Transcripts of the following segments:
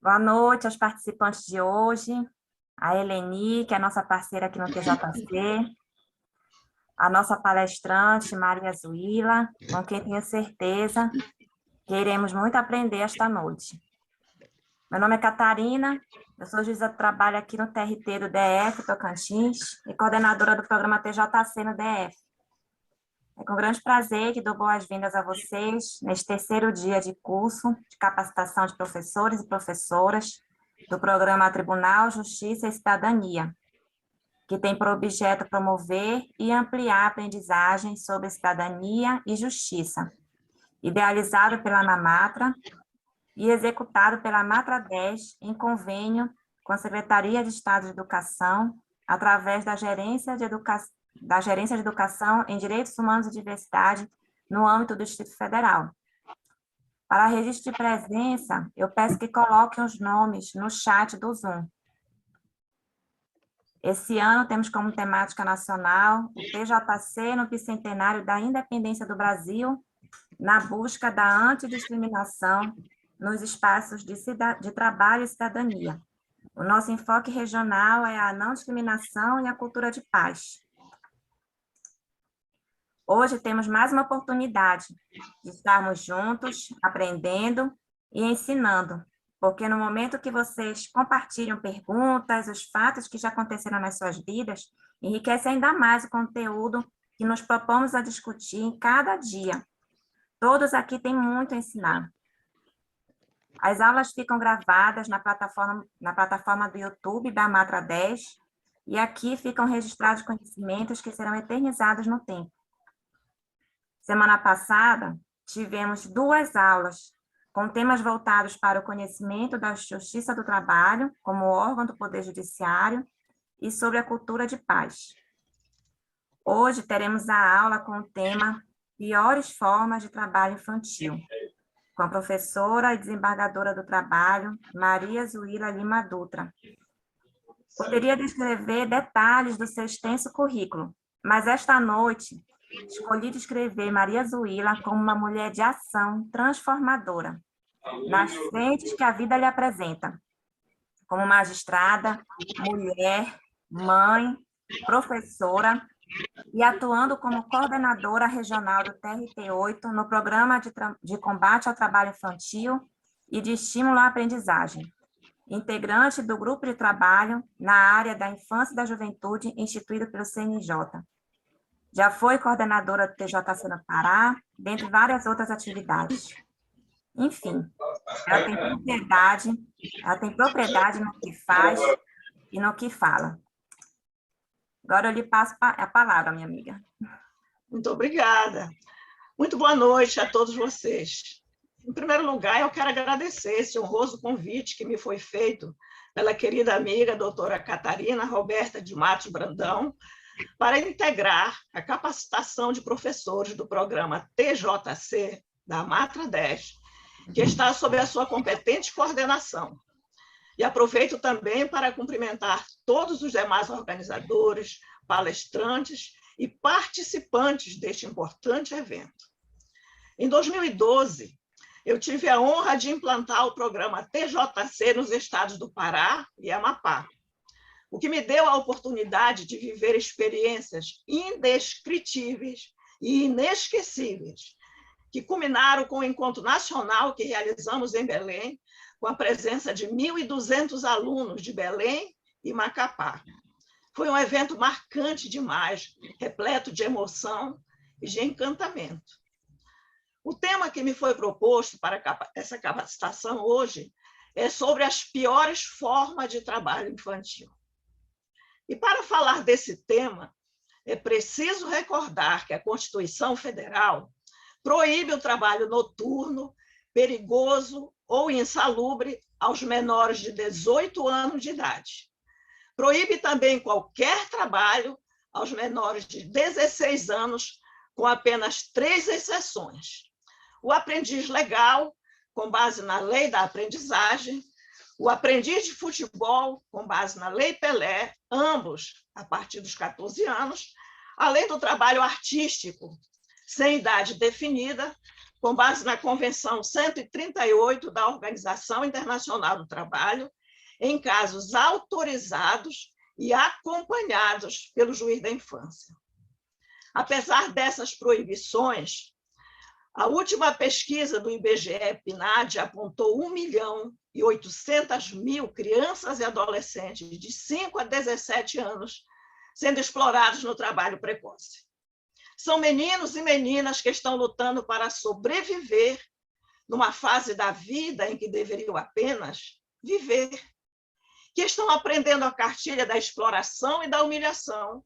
Boa noite aos participantes de hoje, a Eleni, que é a nossa parceira aqui no TJC, a nossa palestrante, Maria Zuila, com quem tenho certeza que iremos muito aprender esta noite. Meu nome é Catarina, eu sou juíza de trabalho aqui no TRT do DF Tocantins e coordenadora do programa TJC no DF. É com grande prazer que dou boas-vindas a vocês neste terceiro dia de curso de capacitação de professores e professoras do programa Tribunal, Justiça e Cidadania, que tem por objeto promover e ampliar a aprendizagem sobre cidadania e justiça, idealizado pela ANAMATRA e executado pela Matra 10 em convênio com a Secretaria de Estado de Educação, através da Gerência de Educação em Direitos Humanos e Diversidade no âmbito do Distrito Federal. Para registro de presença, eu peço que coloquem os nomes no chat do Zoom. Esse ano temos como temática nacional o TJC no bicentenário da independência do Brasil, na busca da antidiscriminação nos espaços de trabalho e cidadania. O nosso enfoque regional é a não discriminação e a cultura de paz. Hoje temos mais uma oportunidade de estarmos juntos, aprendendo e ensinando, porque no momento que vocês compartilham perguntas, os fatos que já aconteceram nas suas vidas, enriquece ainda mais o conteúdo que nos propomos a discutir em cada dia. Todos aqui têm muito a ensinar. As aulas ficam gravadas na plataforma do YouTube da Matra 10, e aqui ficam registrados conhecimentos que serão eternizados no tempo. Semana passada, tivemos 2 aulas com temas voltados para o conhecimento da Justiça do Trabalho, como órgão do Poder Judiciário, e sobre a cultura de paz. Hoje teremos a aula com o tema Piores Formas de Trabalho Infantil, com a professora e desembargadora do trabalho, Maria Zuila Lima Dutra. Poderia descrever detalhes do seu extenso currículo, mas esta noite escolhi descrever Maria Zuila como uma mulher de ação transformadora, nas frentes que a vida lhe apresenta, como magistrada, mulher, mãe, professora, e atuando como coordenadora regional do TRT8 no Programa de Combate ao Trabalho Infantil e de Estímulo à Aprendizagem, integrante do Grupo de Trabalho na área da Infância e da Juventude instituído pelo CNJ. Já foi coordenadora do TJC no Pará, dentre várias outras atividades. Enfim, ela tem propriedade no que faz e no que fala. Agora eu lhe passo a palavra, minha amiga. Muito obrigada. Muito boa noite a todos vocês. Em primeiro lugar, eu quero agradecer esse honroso convite que me foi feito pela querida amiga doutora Catarina Roberta de Matos Brandão, para integrar a capacitação de professores do programa TJC da Matra 10, que está sob a sua competente coordenação. E aproveito também para cumprimentar todos os demais organizadores, palestrantes e participantes deste importante evento. Em 2012, eu tive a honra de implantar o programa TJC nos estados do Pará e Amapá, o que me deu a oportunidade de viver experiências indescritíveis e inesquecíveis, que culminaram com o encontro nacional que realizamos em Belém, com a presença de 1.200 alunos de Belém e Macapá. Foi um evento marcante demais, repleto de emoção e de encantamento. O tema que me foi proposto para essa capacitação hoje é sobre as piores formas de trabalho infantil. E para falar desse tema, é preciso recordar que a Constituição Federal proíbe o trabalho noturno, perigoso ou insalubre aos menores de 18 anos de idade. Proíbe também qualquer trabalho aos menores de 16 anos, com apenas 3 exceções. O aprendiz legal, com base na Lei da Aprendizagem, o aprendiz de futebol, com base na Lei Pelé, ambos a partir dos 14 anos, além do trabalho artístico, sem idade definida, com base na Convenção 138 da Organização Internacional do Trabalho, em casos autorizados e acompanhados pelo juiz da infância. Apesar dessas proibições, a última pesquisa do IBGE-PNAD apontou 1.800.000 crianças e adolescentes de 5 a 17 anos sendo explorados no trabalho precoce. São meninos e meninas que estão lutando para sobreviver numa fase da vida em que deveriam apenas viver, que estão aprendendo a cartilha da exploração e da humilhação,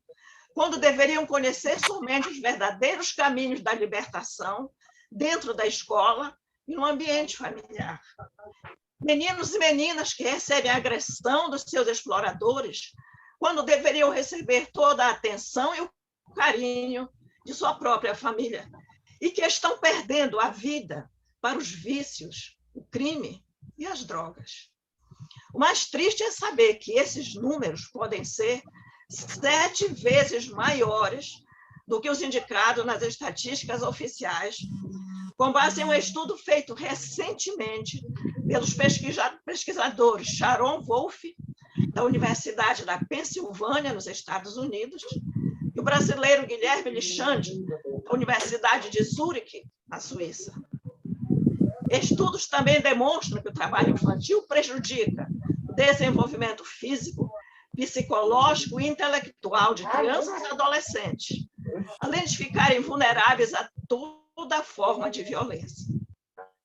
quando deveriam conhecer somente os verdadeiros caminhos da libertação dentro da escola e no ambiente familiar. Meninos e meninas que recebem a agressão dos seus exploradores, quando deveriam receber toda a atenção e o carinho de sua própria família, e que estão perdendo a vida para os vícios, o crime e as drogas. O mais triste é saber que esses números podem ser 7 vezes maiores do que os indicados nas estatísticas oficiais, com base em um estudo feito recentemente pelos pesquisadores Sharon Wolf, da Universidade da Pensilvânia, nos Estados Unidos, e o brasileiro Guilherme Lichandi, da Universidade de Zurique, na Suíça. Estudos também demonstram que o trabalho infantil prejudica o desenvolvimento físico, psicológico e intelectual de crianças e adolescentes, além de ficarem vulneráveis a toda forma de violência.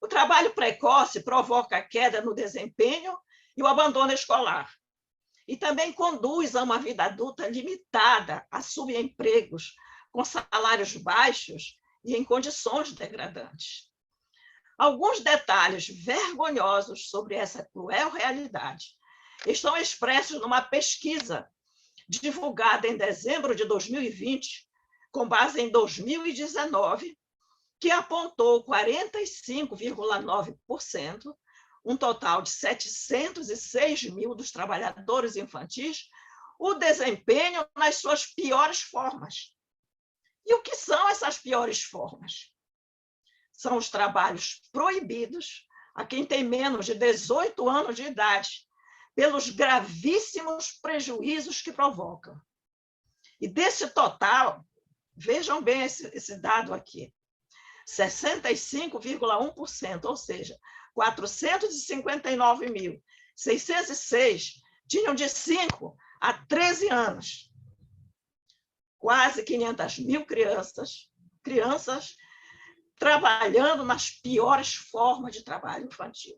O trabalho precoce provoca a queda no desempenho e o abandono escolar, e também conduz a uma vida adulta limitada a subempregos, com salários baixos e em condições degradantes. Alguns detalhes vergonhosos sobre essa cruel realidade estão expressos numa pesquisa divulgada em dezembro de 2020, com base em 2019, que apontou 45,9%, um total de 706 mil dos trabalhadores infantis, o desempenho nas suas piores formas. E o que são essas piores formas? São os trabalhos proibidos a quem tem menos de 18 anos de idade, pelos gravíssimos prejuízos que provocam. E desse total, vejam bem esse dado aqui, 65,1%, ou seja, 459.606 tinham de 5 a 13 anos. Quase 500.000 crianças trabalhando nas piores formas de trabalho infantil.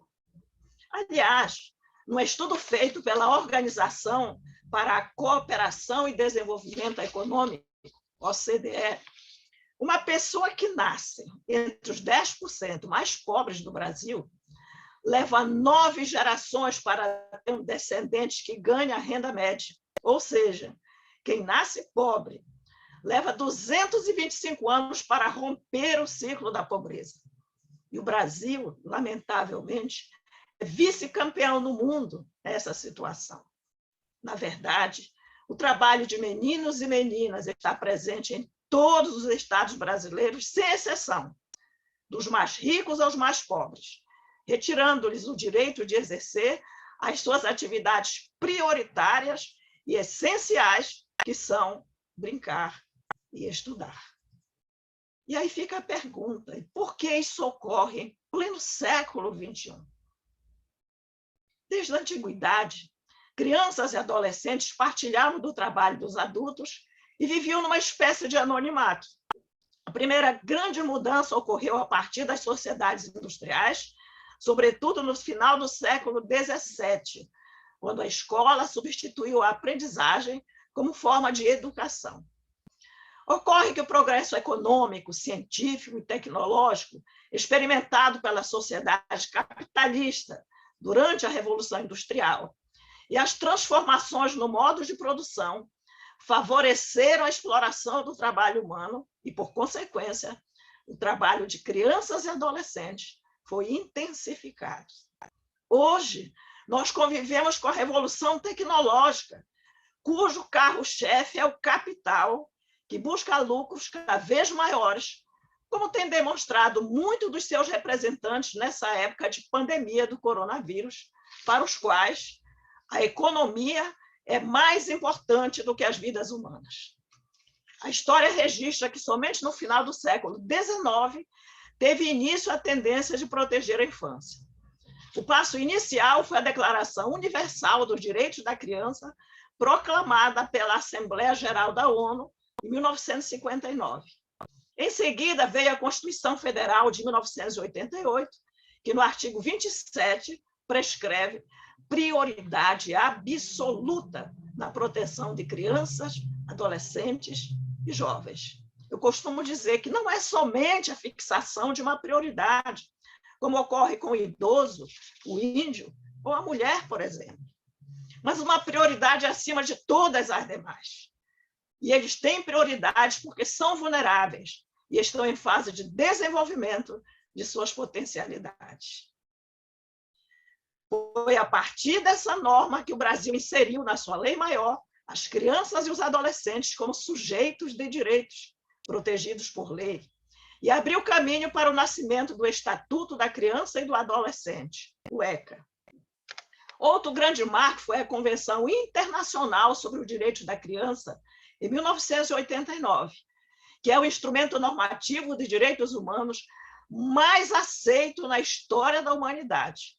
Aliás, num estudo feito pela Organização para a Cooperação e Desenvolvimento Econômico, OCDE, uma pessoa que nasce entre os 10% mais pobres do Brasil leva 9 gerações para ter um descendente que ganha a renda média. Ou seja, quem nasce pobre leva 225 anos para romper o ciclo da pobreza. E o Brasil, lamentavelmente, é vice-campeão no mundo nessa situação. Na verdade, o trabalho de meninos e meninas está presente em todos os estados brasileiros, sem exceção, dos mais ricos aos mais pobres, retirando-lhes o direito de exercer as suas atividades prioritárias e essenciais, que são brincar e estudar. E aí fica a pergunta, por que isso ocorre em pleno século XXI? Desde a antiguidade, crianças e adolescentes partilhavam do trabalho dos adultos e viviam numa espécie de anonimato. A primeira grande mudança ocorreu a partir das sociedades industriais, sobretudo no final do século XVII, quando a escola substituiu a aprendizagem como forma de educação. Ocorre que o progresso econômico, científico e tecnológico, experimentado pela sociedade capitalista durante a Revolução Industrial, e as transformações no modo de produção favoreceram a exploração do trabalho humano e, por consequência, o trabalho de crianças e adolescentes foi intensificado. Hoje, nós convivemos com a revolução tecnológica, cujo carro-chefe é o capital, que busca lucros cada vez maiores como tem demonstrado muito dos seus representantes nessa época de pandemia do coronavírus, para os quais a economia é mais importante do que as vidas humanas. A história registra que somente no final do século XIX teve início a tendência de proteger a infância. O passo inicial foi a Declaração Universal dos Direitos da Criança, proclamada pela Assembleia Geral da ONU em 1959. Em seguida, veio a Constituição Federal de 1988, que no artigo 27 prescreve prioridade absoluta na proteção de crianças, adolescentes e jovens. Eu costumo dizer que não é somente a fixação de uma prioridade, como ocorre com o idoso, o índio ou a mulher, por exemplo, mas uma prioridade acima de todas as demais. E eles têm prioridade porque são vulneráveis e estão em fase de desenvolvimento de suas potencialidades. Foi a partir dessa norma que o Brasil inseriu na sua lei maior as crianças e os adolescentes como sujeitos de direitos protegidos por lei e abriu caminho para o nascimento do Estatuto da Criança e do Adolescente, o ECA. Outro grande marco foi a Convenção Internacional sobre os Direitos da Criança, em 1989, que é o instrumento normativo de direitos humanos mais aceito na história da humanidade.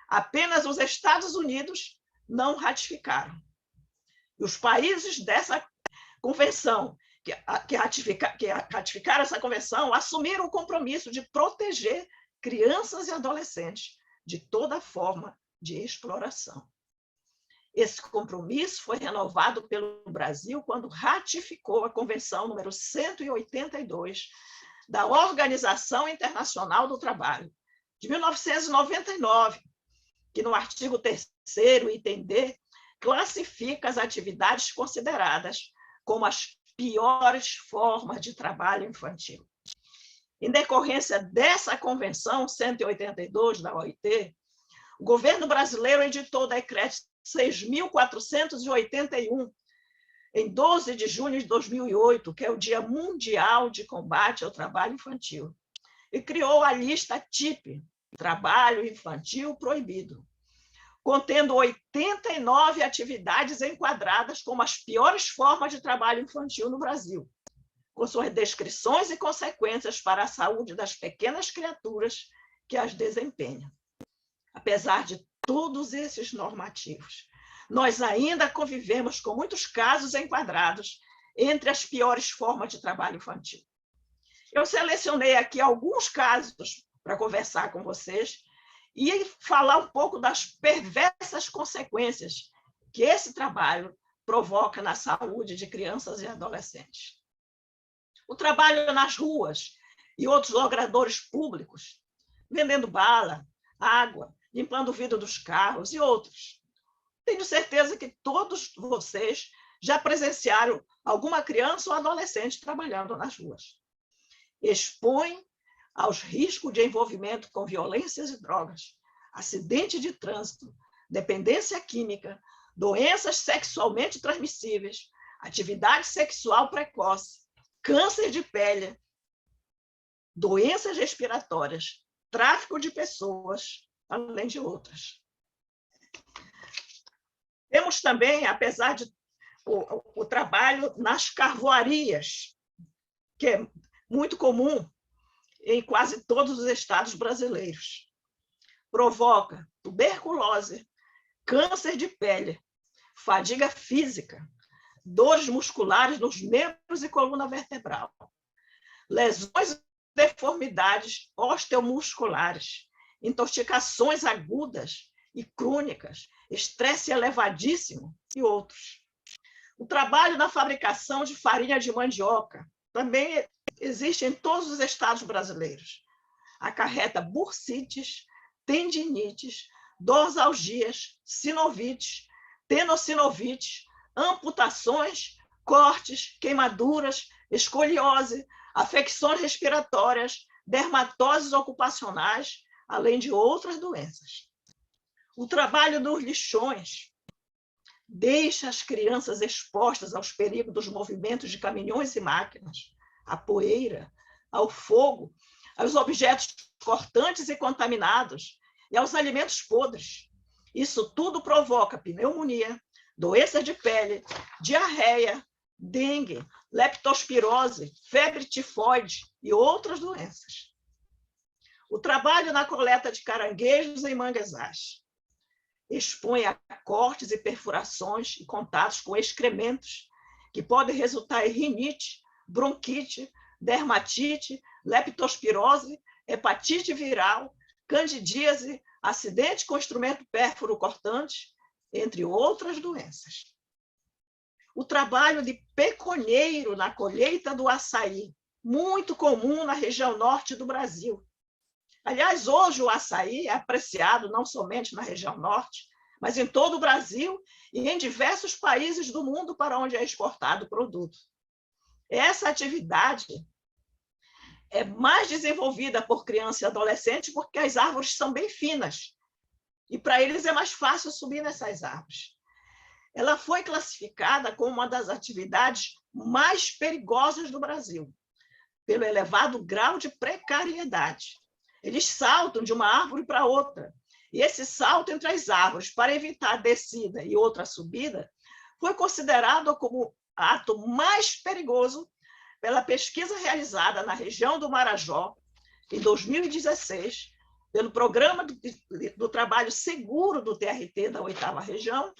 Apenas os Estados Unidos não ratificaram. E os países dessa convenção, que ratificaram essa convenção, assumiram o compromisso de proteger crianças e adolescentes de toda forma de exploração. Esse compromisso foi renovado pelo Brasil quando ratificou a Convenção número 182 da Organização Internacional do Trabalho, de 1999, que no artigo 3º, item D, classifica as atividades consideradas como as piores formas de trabalho infantil. Em decorrência dessa Convenção 182 da OIT, o governo brasileiro editou o decreto 6.481, em 12 de junho de 2008, que é o Dia Mundial de Combate ao Trabalho Infantil, e criou a lista TIP, Trabalho Infantil Proibido, contendo 89 atividades enquadradas como as piores formas de trabalho infantil no Brasil, com suas descrições e consequências para a saúde das pequenas criaturas que as desempenham. Apesar de todos esses normativos, nós ainda convivemos com muitos casos enquadrados entre as piores formas de trabalho infantil. Eu selecionei aqui alguns casos para conversar com vocês e falar um pouco das perversas consequências que esse trabalho provoca na saúde de crianças e adolescentes. O trabalho nas ruas e outros logradouros públicos, vendendo bala, água, limpando o vidro dos carros e outros. Tenho certeza que todos vocês já presenciaram alguma criança ou adolescente trabalhando nas ruas. Expõe aos riscos de envolvimento com violências e drogas, acidente de trânsito, dependência química, doenças sexualmente transmissíveis, atividade sexual precoce, câncer de pele, doenças respiratórias, tráfico de pessoas, além de outras. Temos também, apesar de o trabalho nas carvoarias, que é muito comum em quase todos os estados brasileiros. Provoca tuberculose, câncer de pele, fadiga física, dores musculares nos membros e coluna vertebral, lesões e deformidades osteomusculares, intoxicações agudas e crônicas, estresse elevadíssimo e outros. O trabalho na fabricação de farinha de mandioca também existe em todos os estados brasileiros. Acarreta bursites, tendinites, dorsalgias, sinovites, tenossinovites, amputações, cortes, queimaduras, escoliose, afecções respiratórias, dermatoses ocupacionais, além de outras doenças. O trabalho nos lixões deixa as crianças expostas aos perigos dos movimentos de caminhões e máquinas, a poeira, ao fogo, aos objetos cortantes e contaminados e aos alimentos podres. Isso tudo provoca pneumonia, doenças de pele, diarreia, dengue, leptospirose, febre tifoide e outras doenças. O trabalho na coleta de caranguejos em manguezais expõe a cortes e perfurações e contatos com excrementos que podem resultar em rinite, bronquite, dermatite, leptospirose, hepatite viral, candidíase, acidente com instrumento pérfuro cortante, entre outras doenças. O trabalho de peconeiro na colheita do açaí, muito comum na região norte do Brasil. Aliás, hoje o açaí é apreciado não somente na região norte, mas em todo o Brasil e em diversos países do mundo para onde é exportado o produto. Essa atividade é mais desenvolvida por criança e adolescente porque as árvores são bem finas e para eles é mais fácil subir nessas árvores. Ela foi classificada como uma das atividades mais perigosas do Brasil, pelo elevado grau de precariedade. Eles saltam de uma árvore para outra, e esse salto entre as árvores para evitar a descida e outra subida foi considerado como ato mais perigoso pela pesquisa realizada na região do Marajó, em 2016, pelo Programa do Trabalho Seguro do TRT da 8ª Região,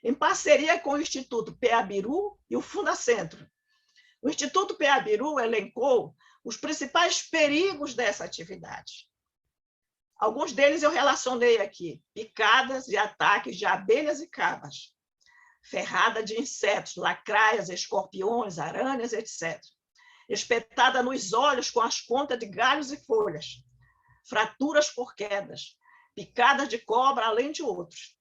em parceria com o Instituto PEABIRU e o Fundacentro. O Instituto PEABIRU elencou os principais perigos dessa atividade. Alguns deles eu relacionei aqui: picadas e ataques de abelhas e cabras, ferrada de insetos, lacraias, escorpiões, aranhas, etc. Espetada nos olhos com as pontas de galhos e folhas, fraturas por quedas, picadas de cobra, além de outros.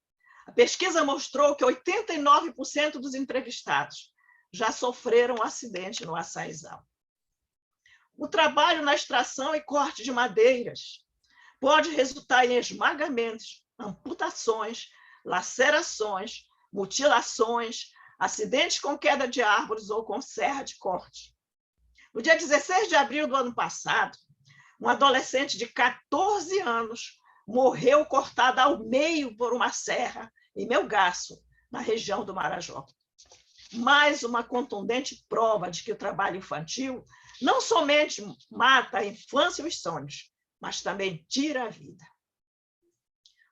A pesquisa mostrou que 89% dos entrevistados já sofreram um acidente no açaizal. O trabalho na extração e corte de madeiras pode resultar em esmagamentos, amputações, lacerações, mutilações, acidentes com queda de árvores ou com serra de corte. No dia 16 de abril do ano passado, um adolescente de 14 anos morreu cortado ao meio por uma serra em Melgaço, na região do Marajó. Mais uma contundente prova de que o trabalho infantil não somente mata a infância e os sonhos, mas também tira a vida.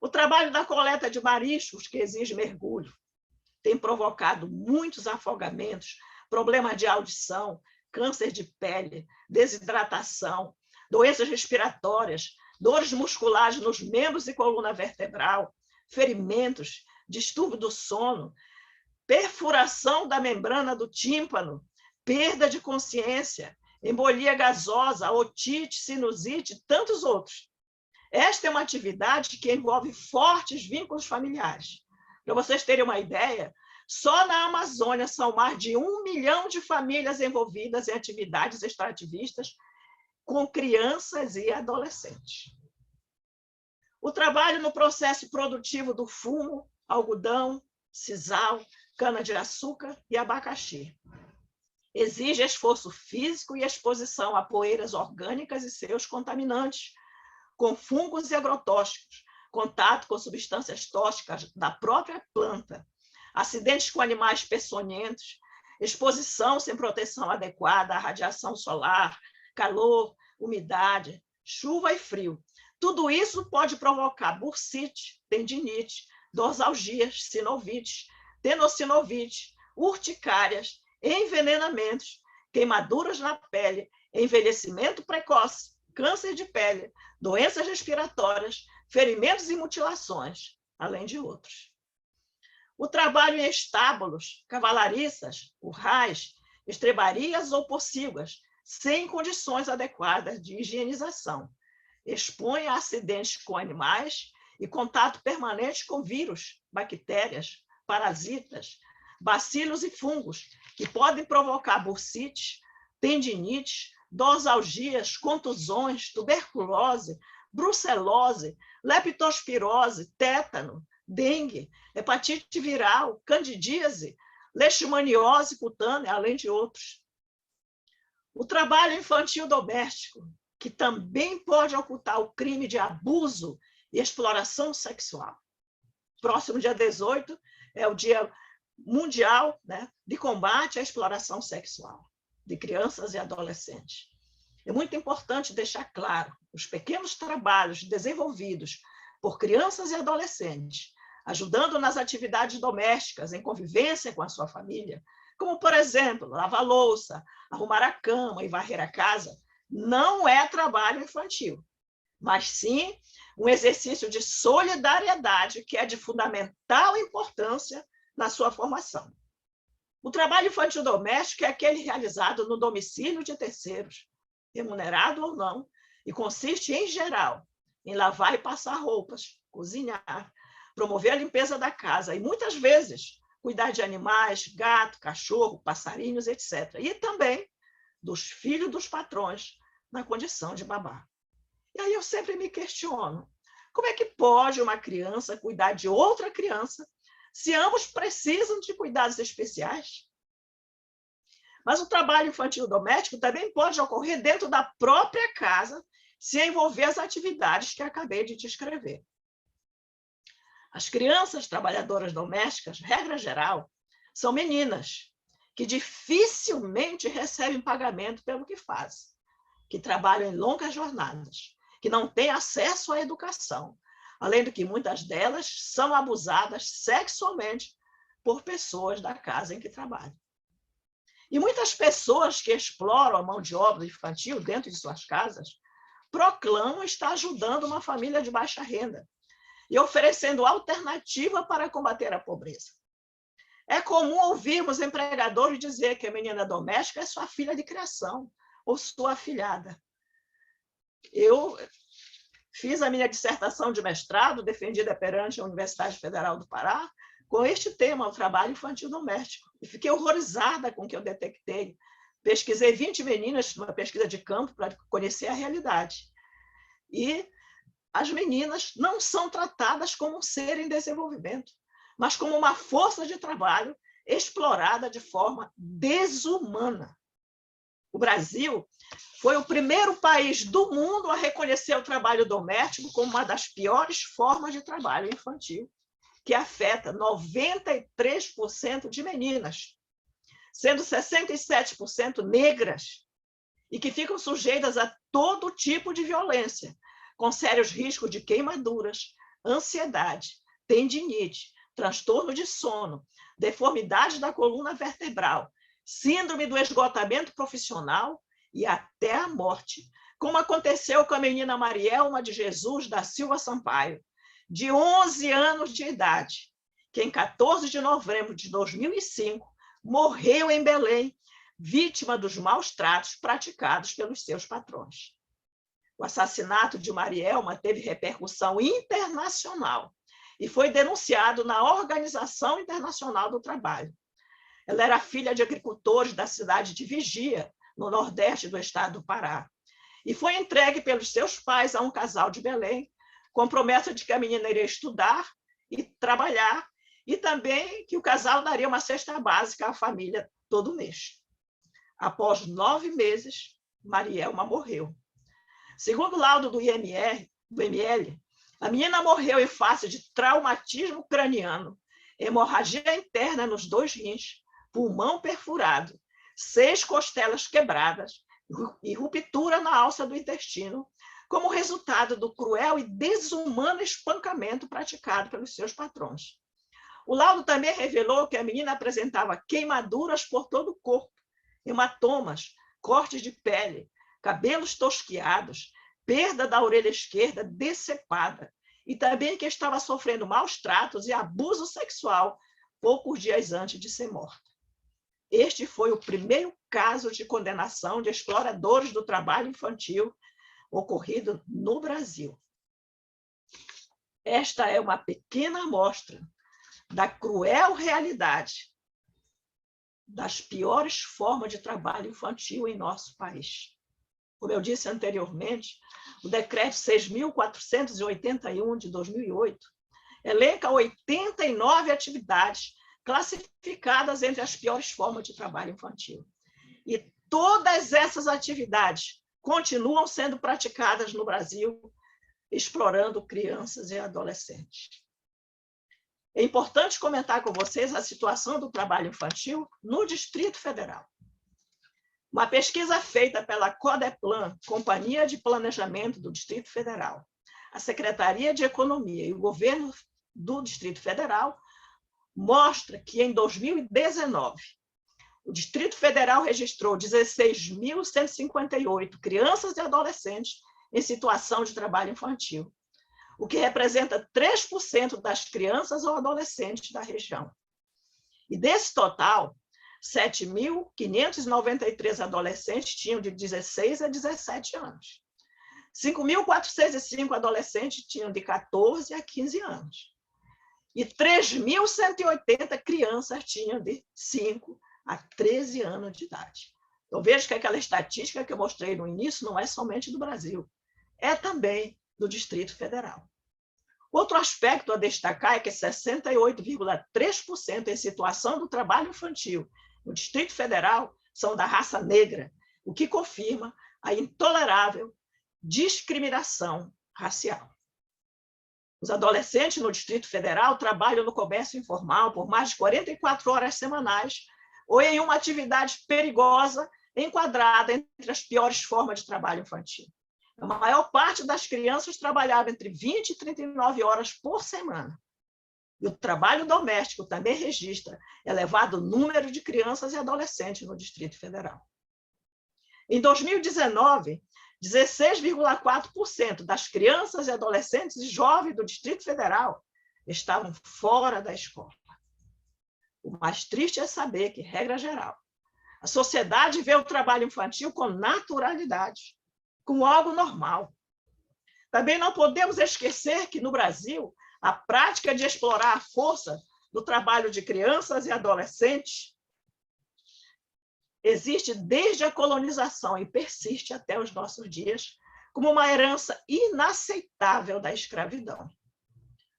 O trabalho da coleta de mariscos, que exige mergulho, tem provocado muitos afogamentos, problemas de audição, câncer de pele, desidratação, doenças respiratórias, dores musculares nos membros e coluna vertebral, ferimentos, distúrbio do sono, perfuração da membrana do tímpano, perda de consciência, embolia gasosa, otite, sinusite e tantos outros. Esta é uma atividade que envolve fortes vínculos familiares. Para vocês terem uma ideia, só na Amazônia são mais de 1 milhão de famílias envolvidas em atividades extrativistas com crianças e adolescentes. O trabalho no processo produtivo do fumo, algodão, sisal, cana-de-açúcar e abacaxi exige esforço físico e exposição a poeiras orgânicas e seus contaminantes, com fungos e agrotóxicos, contato com substâncias tóxicas da própria planta, acidentes com animais peçonhentos, exposição sem proteção adequada à radiação solar, calor, umidade, chuva e frio. Tudo isso pode provocar bursite, tendinite, dorsalgias, sinovites, tenossinovite, urticárias, envenenamentos, queimaduras na pele, envelhecimento precoce, câncer de pele, doenças respiratórias, ferimentos e mutilações, além de outros. O trabalho em estábulos, cavalariças, currais, estrebarias ou pocilgas, sem condições adequadas de higienização, expõe a acidentes com animais e contato permanente com vírus, bactérias, parasitas, bacilos e fungos, que podem provocar bursites, tendinites, dorsalgias, contusões, tuberculose, brucelose, leptospirose, tétano, dengue, hepatite viral, candidíase, leishmaniose cutânea, além de outros. O trabalho infantil doméstico, que também pode ocultar o crime de abuso e exploração sexual. Próximo dia 18 é o Dia Mundial, né, de Combate à Exploração Sexual de Crianças e Adolescentes. É muito importante deixar claro os pequenos trabalhos desenvolvidos por crianças e adolescentes, ajudando nas atividades domésticas, em convivência com a sua família, como, por exemplo, lavar louça, arrumar a cama e varrer a casa, não é trabalho infantil, mas sim um exercício de solidariedade que é de fundamental importância na sua formação. O trabalho infantil doméstico é aquele realizado no domicílio de terceiros, remunerado ou não, e consiste, em geral, em lavar e passar roupas, cozinhar, promover a limpeza da casa e, muitas vezes, cuidar de animais, gato, cachorro, passarinhos, etc. E também dos filhos dos patrões, na condição de babá. E aí eu sempre me questiono, como é que pode uma criança cuidar de outra criança se ambos precisam de cuidados especiais? Mas o trabalho infantil doméstico também pode ocorrer dentro da própria casa, se envolver as atividades que acabei de descrever. As crianças trabalhadoras domésticas, regra geral, são meninas que dificilmente recebem pagamento pelo que fazem, que trabalham em longas jornadas, que não têm acesso à educação, além do que muitas delas são abusadas sexualmente por pessoas da casa em que trabalham. E muitas pessoas que exploram a mão de obra infantil dentro de suas casas proclamam estar ajudando uma família de baixa renda e oferecendo alternativa para combater a pobreza. É comum ouvirmos empregadores dizer que a menina doméstica é sua filha de criação ou sua afilhada. Eu fiz a minha dissertação de mestrado, defendida perante a Universidade Federal do Pará, com este tema, o trabalho infantil doméstico. E fiquei horrorizada com o que eu detectei. Pesquisei 20 meninas numa pesquisa de campo para conhecer a realidade. E as meninas não são tratadas como um ser em desenvolvimento, mas como uma força de trabalho explorada de forma desumana. O Brasil foi o primeiro país do mundo a reconhecer o trabalho doméstico como uma das piores formas de trabalho infantil, que afeta 93% de meninas, sendo 67% negras, e que ficam sujeitas a todo tipo de violência, com sérios riscos de queimaduras, ansiedade, tendinite, transtorno de sono, deformidade da coluna vertebral, síndrome do esgotamento profissional e até a morte, como aconteceu com a menina Marielma de Jesus da Silva Sampaio, de 11 anos de idade, que em 14 de novembro de 2005 morreu em Belém, vítima dos maus tratos praticados pelos seus patrões. O assassinato de Marielma teve repercussão internacional e foi denunciado na Organização Internacional do Trabalho. Ela era filha de agricultores da cidade de Vigia, no nordeste do estado do Pará, e foi entregue pelos seus pais a um casal de Belém, com promessa de que a menina iria estudar e trabalhar, e também que o casal daria uma cesta básica à família todo mês. Após 9 meses, Marielma morreu. Segundo o laudo do IML, a menina morreu em face de traumatismo craniano, hemorragia interna nos 2 rins, pulmão perfurado, 6 costelas quebradas e ruptura na alça do intestino, como resultado do cruel e desumano espancamento praticado pelos seus patrões. O laudo também revelou que a menina apresentava queimaduras por todo o corpo, hematomas, cortes de pele, cabelos tosquiados, perda da orelha esquerda decepada, e também que estava sofrendo maus tratos e abuso sexual poucos dias antes de ser morta. Este foi o primeiro caso de condenação de exploradores do trabalho infantil ocorrido no Brasil. Esta é uma pequena amostra da cruel realidade das piores formas de trabalho infantil em nosso país. Como eu disse anteriormente, o Decreto 6.481 de 2008 elenca 89 atividades classificadas entre as piores formas de trabalho infantil. E todas essas atividades continuam sendo praticadas no Brasil, explorando crianças e adolescentes. É importante comentar com vocês a situação do trabalho infantil no Distrito Federal. Uma pesquisa feita pela Codeplan, Companhia de Planejamento do Distrito Federal, a Secretaria de Economia e o Governo do Distrito Federal, mostra que, em 2019, o Distrito Federal registrou 16.158 crianças e adolescentes em situação de trabalho infantil, o que representa 3% das crianças ou adolescentes da região. E desse total, 7.593 adolescentes tinham de 16 a 17 anos. 5.405 adolescentes tinham de 14 a 15 anos. E 3.180 crianças tinham de 5 a 13 anos de idade. Então, veja que aquela estatística que eu mostrei no início não é somente do Brasil, é também do Distrito Federal. Outro aspecto a destacar é que 68,3% em situação do trabalho infantil no Distrito Federal são da raça negra, o que confirma a intolerável discriminação racial. Os adolescentes no Distrito Federal trabalham no comércio informal por mais de 44 horas semanais ou em uma atividade perigosa enquadrada entre as piores formas de trabalho infantil. A maior parte das crianças trabalhava entre 20 e 39 horas por semana. E o trabalho doméstico também registra elevado número de crianças e adolescentes no Distrito Federal. Em 2019, 16,4% das crianças e adolescentes e jovens do Distrito Federal estavam fora da escola. O mais triste é saber que, regra geral, a sociedade vê o trabalho infantil com naturalidade, como algo normal. Também não podemos esquecer que, no Brasil, a prática de explorar a força do trabalho de crianças e adolescentes existe desde a colonização e persiste até os nossos dias como uma herança inaceitável da escravidão.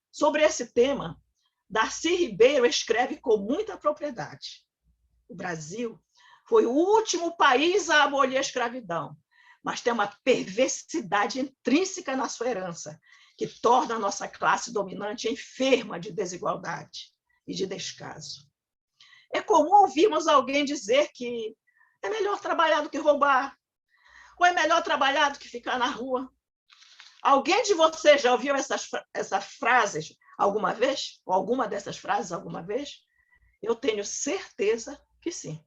Sobre esse tema, Darcy Ribeiro escreve com muita propriedade. O Brasil foi o último país a abolir a escravidão, mas tem uma perversidade intrínseca na sua herança, que torna a nossa classe dominante enferma de desigualdade e de descaso. É comum ouvirmos alguém dizer que é melhor trabalhar do que roubar, ou é melhor trabalhar do que ficar na rua. Alguém de vocês já ouviu essas frases alguma vez? Ou alguma dessas frases alguma vez? Eu tenho certeza que sim.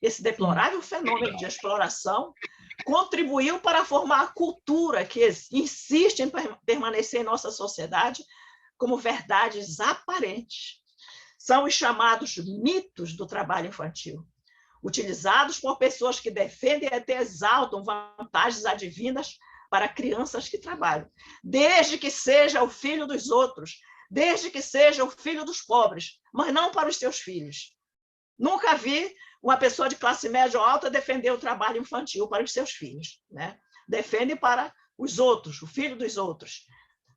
Esse deplorável fenômeno de exploração contribuiu para formar a cultura que insiste em permanecer em nossa sociedade como verdades aparentes. São os chamados mitos do trabalho infantil, utilizados por pessoas que defendem e até exaltam vantagens advindas para crianças que trabalham, desde que seja o filho dos outros, desde que seja o filho dos pobres, mas não para os seus filhos. Nunca vi uma pessoa de classe média ou alta defender o trabalho infantil para os seus filhos, né? Defende para os outros, o filho dos outros.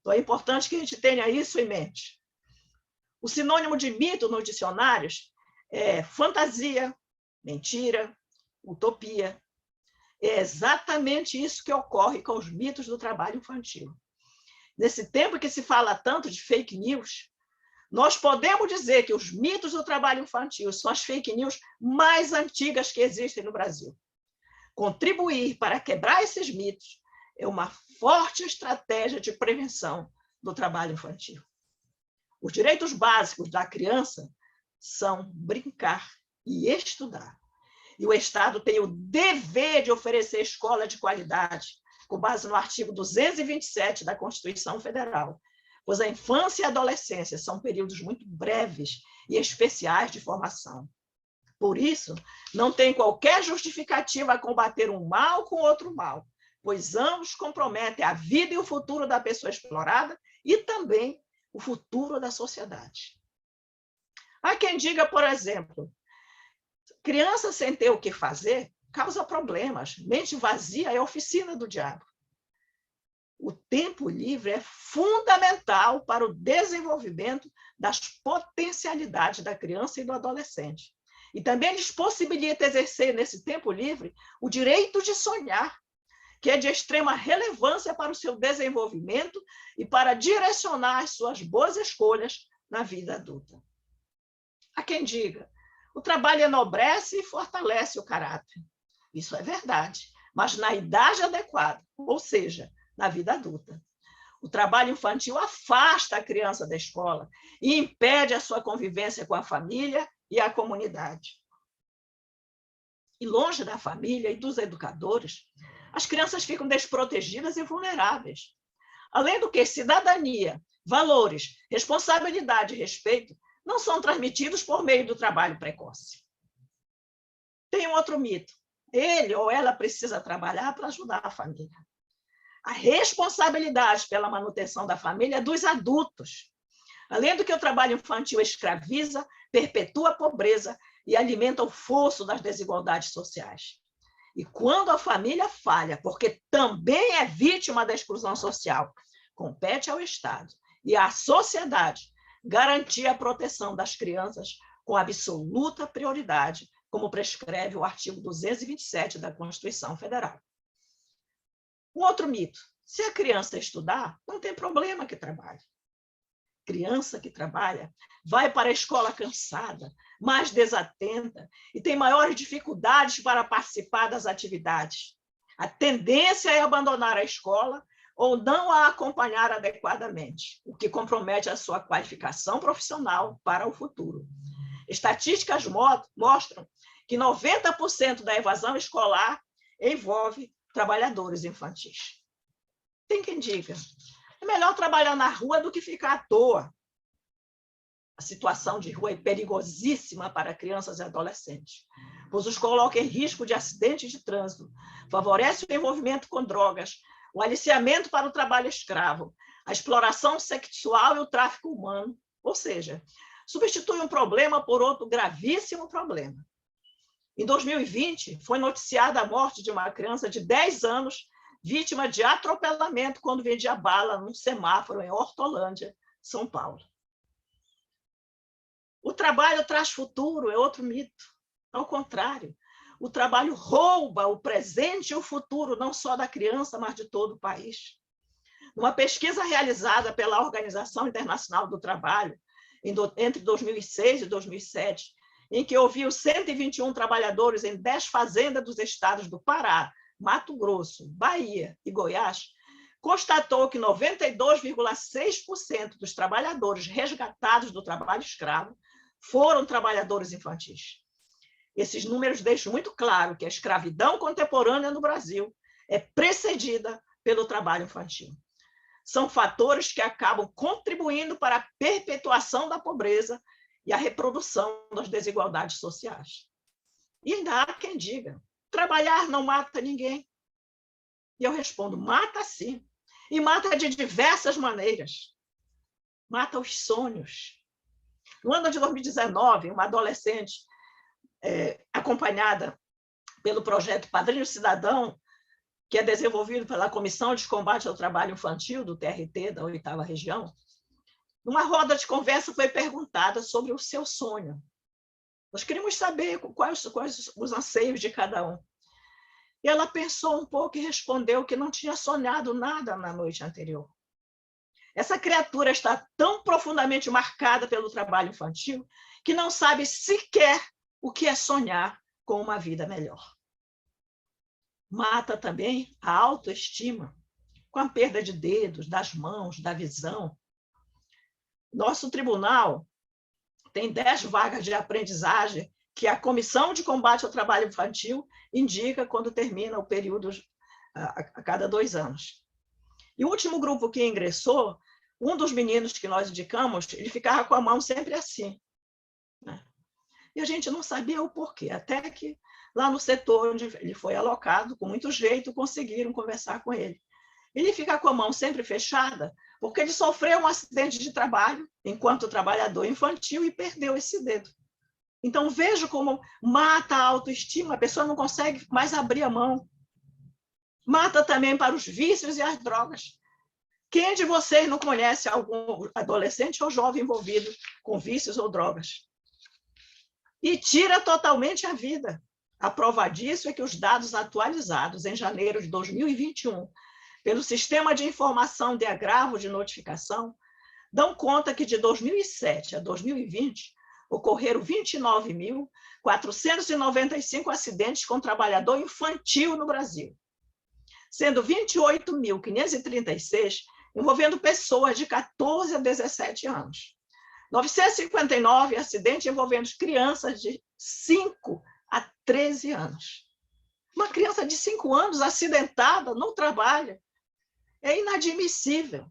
Então, é importante que a gente tenha isso em mente. O sinônimo de mito nos dicionários é fantasia, mentira, utopia. É exatamente isso que ocorre com os mitos do trabalho infantil. Nesse tempo que se fala tanto de fake news, nós podemos dizer que os mitos do trabalho infantil são as fake news mais antigas que existem no Brasil. Contribuir para quebrar esses mitos é uma forte estratégia de prevenção do trabalho infantil. Os direitos básicos da criança são brincar e estudar. E o Estado tem o dever de oferecer escola de qualidade, com base no artigo 227 da Constituição Federal, pois a infância e a adolescência são períodos muito breves e especiais de formação. Por isso, não tem qualquer justificativa a combater um mal com outro mal, pois ambos comprometem a vida e o futuro da pessoa explorada e também o futuro da sociedade. Há quem diga, por exemplo, criança sem ter o que fazer causa problemas, mente vazia é a oficina do diabo. O tempo livre é fundamental para o desenvolvimento das potencialidades da criança e do adolescente. E também lhes possibilita exercer, nesse tempo livre, o direito de sonhar, que é de extrema relevância para o seu desenvolvimento e para direcionar as suas boas escolhas na vida adulta. Há quem diga, o trabalho enobrece e fortalece o caráter. Isso é verdade, mas na idade adequada, ou seja, na vida adulta. O trabalho infantil afasta a criança da escola e impede a sua convivência com a família e a comunidade. E longe da família e dos educadores, as crianças ficam desprotegidas e vulneráveis. Além do que, cidadania, valores, responsabilidade e respeito não são transmitidos por meio do trabalho precoce. Tem um outro mito. Ele ou ela precisa trabalhar para ajudar a família. A responsabilidade pela manutenção da família é dos adultos. Além do que o trabalho infantil escraviza, perpetua a pobreza e alimenta o fosso das desigualdades sociais. E quando a família falha, porque também é vítima da exclusão social, compete ao Estado e à sociedade garantir a proteção das crianças com absoluta prioridade, como prescreve o artigo 227 da Constituição Federal. Um outro mito, se a criança estudar, não tem problema que trabalhe. Criança que trabalha vai para a escola cansada, mais desatenta e tem maiores dificuldades para participar das atividades. A tendência é abandonar a escola ou não a acompanhar adequadamente, o que compromete a sua qualificação profissional para o futuro. Estatísticas mostram que 90% da evasão escolar envolve trabalhadores infantis. Tem quem diga, é melhor trabalhar na rua do que ficar à toa. A situação de rua é perigosíssima para crianças e adolescentes, pois os coloca em risco de acidentes de trânsito, favorece o envolvimento com drogas, o aliciamento para o trabalho escravo, a exploração sexual e o tráfico humano, ou seja, substitui um problema por outro gravíssimo problema. Em 2020, foi noticiada a morte de uma criança de 10 anos, vítima de atropelamento quando vendia bala num semáforo em Hortolândia, São Paulo. O trabalho traz futuro é outro mito. Ao contrário, o trabalho rouba o presente e o futuro, não só da criança, mas de todo o país. Uma pesquisa realizada pela Organização Internacional do Trabalho, entre 2006 e 2007, em que ouviu 121 trabalhadores em 10 fazendas dos estados do Pará, Mato Grosso, Bahia e Goiás, constatou que 92,6% dos trabalhadores resgatados do trabalho escravo foram trabalhadores infantis. Esses números deixam muito claro que a escravidão contemporânea no Brasil é precedida pelo trabalho infantil. São fatores que acabam contribuindo para a perpetuação da pobreza e a reprodução das desigualdades sociais. E ainda há quem diga, trabalhar não mata ninguém. E eu respondo, mata sim. E mata de diversas maneiras. Mata os sonhos. No ano de 2019, uma adolescente acompanhada pelo projeto Padrinho Cidadão, que é desenvolvido pela Comissão de Combate ao Trabalho Infantil, do TRT, da 8ª Região, numa roda de conversa foi perguntada sobre o seu sonho. Nós queríamos saber quais os anseios de cada um. E ela pensou um pouco e respondeu que não tinha sonhado nada na noite anterior. Essa criatura está tão profundamente marcada pelo trabalho infantil que não sabe sequer o que é sonhar com uma vida melhor. Mata também a autoestima, com a perda de dedos, das mãos, da visão. Nosso tribunal tem 10 vagas de aprendizagem que a Comissão de Combate ao Trabalho Infantil indica quando termina o período a cada 2 anos. E o último grupo que ingressou, um dos meninos que nós indicamos, ele ficava com a mão sempre assim, né? E a gente não sabia o porquê, até que lá no setor onde ele foi alocado, com muito jeito, conseguiram conversar com ele. Ele fica com a mão sempre fechada, porque ele sofreu um acidente de trabalho enquanto trabalhador infantil e perdeu esse dedo. Então, veja como mata a autoestima, a pessoa não consegue mais abrir a mão. Mata também para os vícios e as drogas. Quem de vocês não conhece algum adolescente ou jovem envolvido com vícios ou drogas? e tira totalmente a vida. A prova disso é que os dados atualizados em janeiro de 2021 pelo Sistema de Informação de Agravo de Notificação dão conta que de 2007 a 2020 ocorreram 29.495 acidentes com trabalhador infantil no Brasil, sendo 28.536 envolvendo pessoas de 14 a 17 anos. 959 acidentes envolvendo crianças de 5 a 13 anos. Uma criança de 5 anos acidentada no trabalho é inadmissível.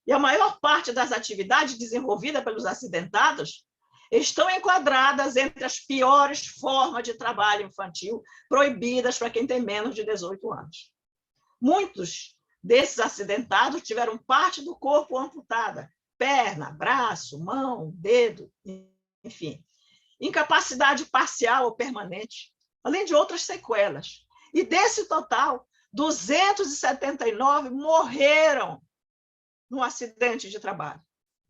E a maior parte das atividades desenvolvidas pelos acidentados estão enquadradas entre as piores formas de trabalho infantil proibidas para quem tem menos de 18 anos. Muitos desses acidentados tiveram parte do corpo amputada, perna, braço, mão, dedo, enfim. Incapacidade parcial ou permanente, além de outras sequelas. E desse total, 279 morreram num acidente de trabalho.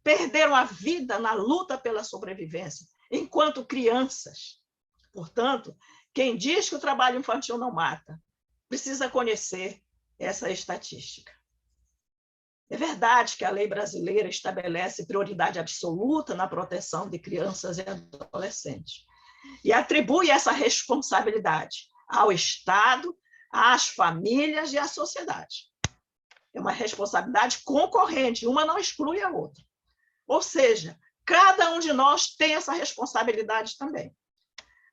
Perderam a vida na luta pela sobrevivência, enquanto crianças. Portanto, quem diz que o trabalho infantil não mata, precisa conhecer essa estatística. É verdade que a lei brasileira estabelece prioridade absoluta na proteção de crianças e adolescentes e atribui essa responsabilidade ao Estado, às famílias e à sociedade. É uma responsabilidade concorrente, uma não exclui a outra. Ou seja, cada um de nós tem essa responsabilidade também.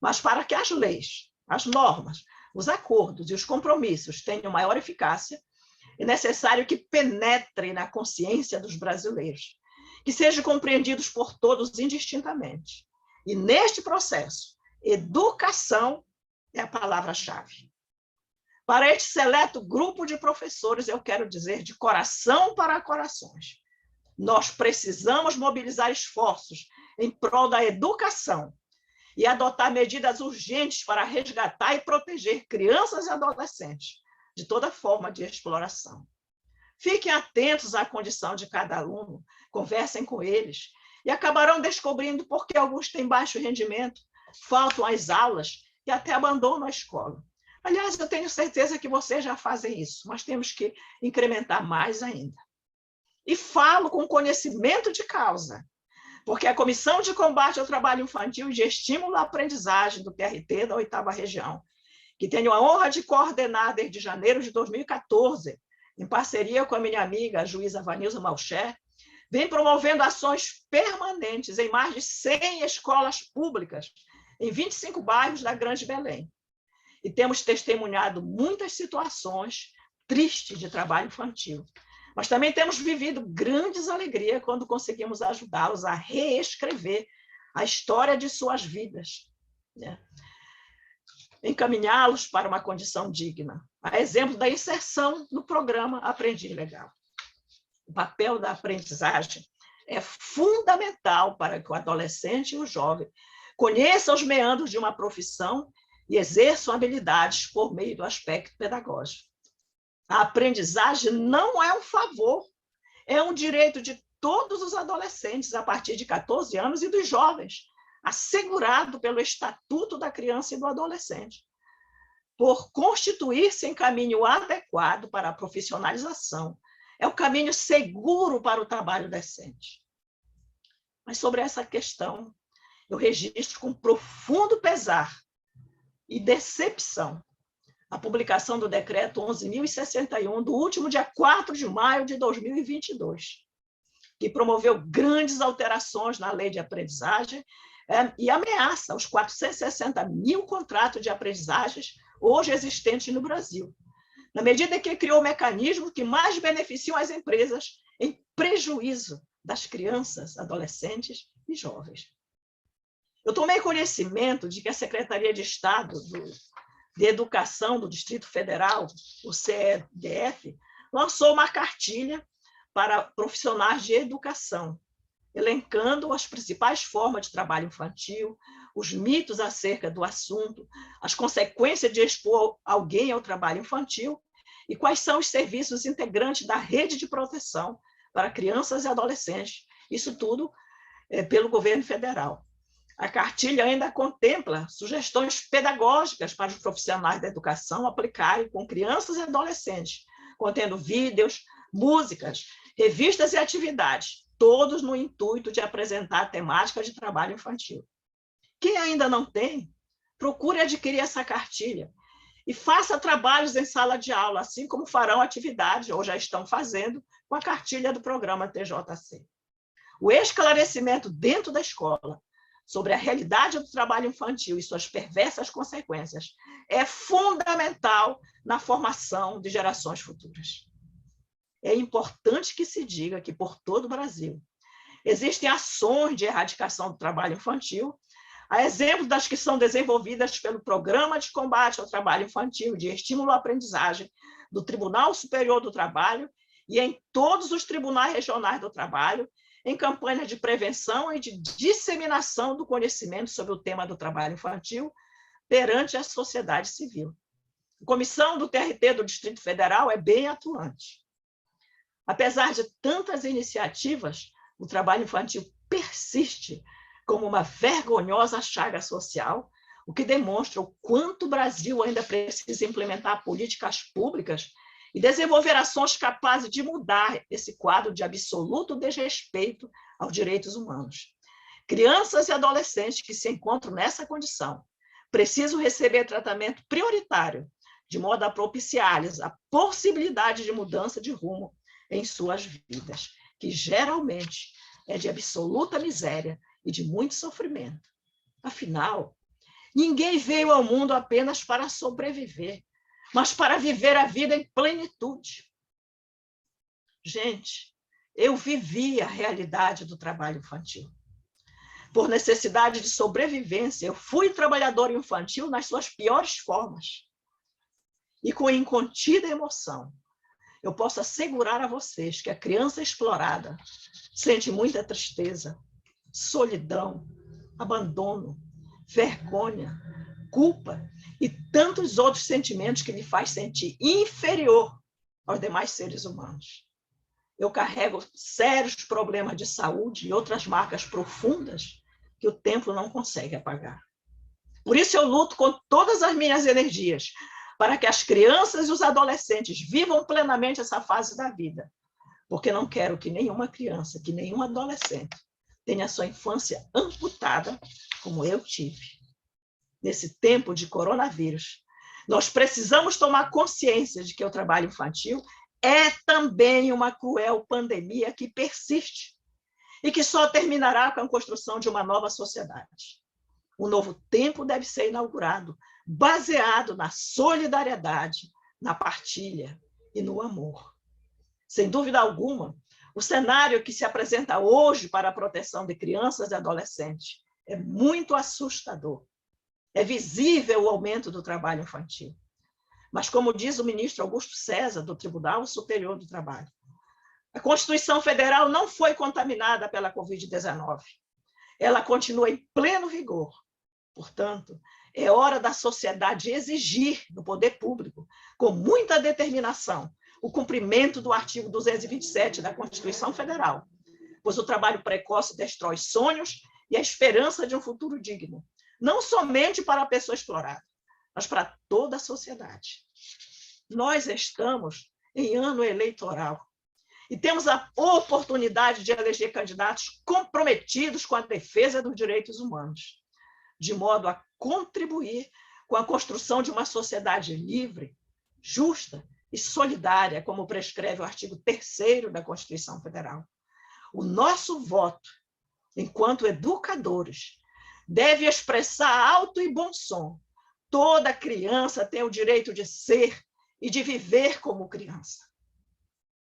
Mas para que as leis, as normas, os acordos e os compromissos tenham maior eficácia, é necessário que penetrem na consciência dos brasileiros, que sejam compreendidos por todos indistintamente. E neste processo, educação é a palavra-chave. Para este seleto grupo de professores, eu quero dizer de coração para corações, nós precisamos mobilizar esforços em prol da educação e adotar medidas urgentes para resgatar e proteger crianças e adolescentes de toda forma de exploração. Fiquem atentos à condição de cada aluno, conversem com eles e acabarão descobrindo por que alguns têm baixo rendimento, faltam às aulas e até abandonam a escola. Aliás, eu tenho certeza que vocês já fazem isso, mas temos que incrementar mais ainda. E falo com conhecimento de causa, porque a Comissão de Combate ao Trabalho Infantil e de Estímulo à Aprendizagem do TRT da 8ª Região, que tenho a honra de coordenar desde janeiro de 2014, em parceria com a minha amiga, a juíza Vanilza Malcher, vem promovendo ações permanentes em mais de 100 escolas públicas, em 25 bairros da Grande Belém. E temos testemunhado muitas situações tristes de trabalho infantil. Mas também temos vivido grandes alegrias quando conseguimos ajudá-los a reescrever a história de suas vidas, né? Encaminhá-los para uma condição digna. A exemplo da inserção no programa Aprendi Legal. O papel da aprendizagem é fundamental para que o adolescente e o jovem conheçam os meandros de uma profissão e exerçam habilidades por meio do aspecto pedagógico. A aprendizagem não é um favor, é um direito de todos os adolescentes a partir de 14 anos e dos jovens, assegurado pelo Estatuto da Criança e do Adolescente, por constituir-se em caminho adequado para a profissionalização. É o caminho seguro para o trabalho decente. Mas sobre essa questão, eu registro com profundo pesar e decepção a publicação do decreto 11.061, do último dia 4 de maio de 2022, que promoveu grandes alterações na lei de aprendizagem e ameaça os 460 mil contratos de aprendizagens hoje existentes no Brasil, na medida que criou mecanismos que mais beneficiam as empresas em prejuízo das crianças, adolescentes e jovens. Eu tomei conhecimento de que a Secretaria de Estado de Educação do Distrito Federal, o CEDF, lançou uma cartilha para profissionais de educação, elencando as principais formas de trabalho infantil, os mitos acerca do assunto, as consequências de expor alguém ao trabalho infantil e quais são os serviços integrantes da rede de proteção para crianças e adolescentes. Isso tudo pelo governo federal. A cartilha ainda contempla sugestões pedagógicas para os profissionais da educação aplicarem com crianças e adolescentes, contendo vídeos, músicas, revistas e atividades, todos no intuito de apresentar a temática de trabalho infantil. Quem ainda não tem, procure adquirir essa cartilha e faça trabalhos em sala de aula, assim como farão atividades, ou já estão fazendo, com a cartilha do programa TJC. O esclarecimento dentro da escola sobre a realidade do trabalho infantil e suas perversas consequências é fundamental na formação de gerações futuras. É importante que se diga que, por todo o Brasil, existem ações de erradicação do trabalho infantil, a exemplo das que são desenvolvidas pelo Programa de Combate ao Trabalho Infantil de Estímulo à Aprendizagem do Tribunal Superior do Trabalho e em todos os tribunais regionais do trabalho, em campanhas de prevenção e de disseminação do conhecimento sobre o tema do trabalho infantil perante a sociedade civil. A comissão do TRT do Distrito Federal é bem atuante. Apesar de tantas iniciativas, o trabalho infantil persiste como uma vergonhosa chaga social, o que demonstra o quanto o Brasil ainda precisa implementar políticas públicas e desenvolver ações capazes de mudar esse quadro de absoluto desrespeito aos direitos humanos. Crianças e adolescentes que se encontram nessa condição precisam receber tratamento prioritário, de modo a propiciar-lhes a possibilidade de mudança de rumo em suas vidas, que geralmente é de absoluta miséria e de muito sofrimento. Afinal, ninguém veio ao mundo apenas para sobreviver, mas para viver a vida em plenitude. Gente, eu vivi a realidade do trabalho infantil. Por necessidade de sobrevivência, eu fui trabalhador infantil nas suas piores formas. E com incontida emoção, eu posso assegurar a vocês que a criança explorada sente muita tristeza, solidão, abandono, vergonha, culpa e tantos outros sentimentos que lhe faz sentir inferior aos demais seres humanos. Eu carrego sérios problemas de saúde e outras marcas profundas que o tempo não consegue apagar. Por isso eu luto com todas as minhas energias para que as crianças e os adolescentes vivam plenamente essa fase da vida, porque não quero que nenhuma criança, que nenhum adolescente tenha sua infância amputada como eu tive. Nesse tempo de coronavírus, nós precisamos tomar consciência de que o trabalho infantil é também uma cruel pandemia que persiste e que só terminará com a construção de uma nova sociedade. Um novo tempo deve ser inaugurado, baseado na solidariedade, na partilha e no amor. Sem dúvida alguma, o cenário que se apresenta hoje para a proteção de crianças e adolescentes é muito assustador. É visível o aumento do trabalho infantil. Mas, como diz o ministro Augusto César, do Tribunal Superior do Trabalho, a Constituição Federal não foi contaminada pela Covid-19. Ela continua em pleno vigor. Portanto, é hora da sociedade exigir do poder público, com muita determinação, o cumprimento do artigo 227 da Constituição Federal, pois o trabalho precoce destrói sonhos e a esperança de um futuro digno, não somente para a pessoa explorada, mas para toda a sociedade. Nós estamos em ano eleitoral e temos a oportunidade de eleger candidatos comprometidos com a defesa dos direitos humanos, de modo a contribuir com a construção de uma sociedade livre, justa e solidária, como prescreve o artigo 3º da Constituição Federal. O nosso voto, enquanto educadores, deve expressar alto e bom som. Toda criança tem o direito de ser e de viver como criança.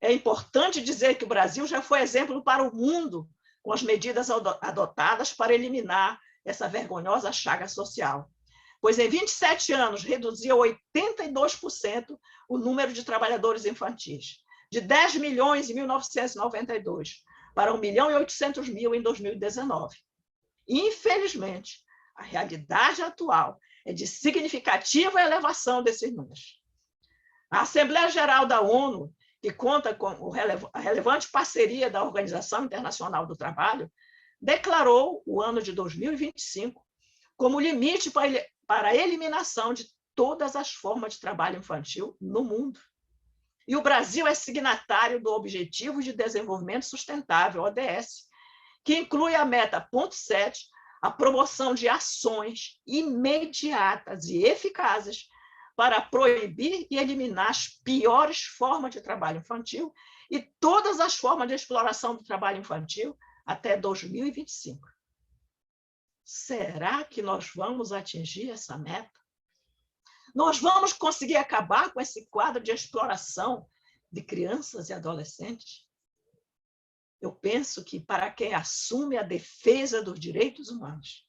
É importante dizer que o Brasil já foi exemplo para o mundo com as medidas adotadas para eliminar essa vergonhosa chaga social, pois em 27 anos reduziu 82% o número de trabalhadores infantis, de 10 milhões em 1992 para 1.800.000 em 2019. Infelizmente, a realidade atual é de significativa elevação desses números. A Assembleia Geral da ONU, que conta com a relevante parceria da Organização Internacional do Trabalho, declarou o ano de 2025 como limite para a eliminação de todas as formas de trabalho infantil no mundo. E o Brasil é signatário do Objetivo de Desenvolvimento Sustentável, ODS, que inclui a meta ponto 7, a promoção de ações imediatas e eficazes para proibir e eliminar as piores formas de trabalho infantil e todas as formas de exploração do trabalho infantil até 2025. Será que nós vamos atingir essa meta? Nós vamos conseguir acabar com esse quadro de exploração de crianças e adolescentes? Eu penso que, para quem assume a defesa dos direitos humanos,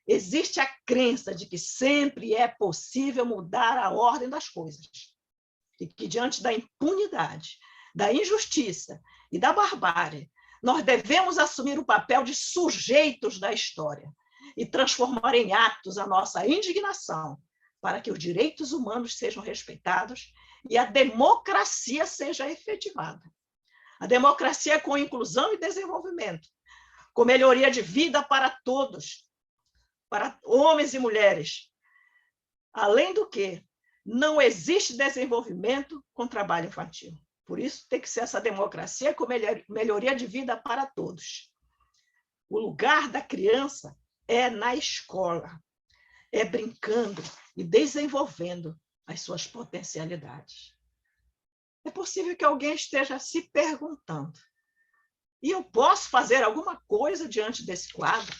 existe a crença de que sempre é possível mudar a ordem das coisas e que, diante da impunidade, da injustiça e da barbárie, nós devemos assumir o papel de sujeitos da história e transformar em atos a nossa indignação para que os direitos humanos sejam respeitados e a democracia seja efetivada. A democracia com inclusão e desenvolvimento, com melhoria de vida para todos, para homens e mulheres. Além do que, não existe desenvolvimento com trabalho infantil. Por isso, tem que ser essa democracia com melhoria de vida para todos. O lugar da criança é na escola, é brincando e desenvolvendo as suas potencialidades. É possível que alguém esteja se perguntando: e eu posso fazer alguma coisa diante desse quadro?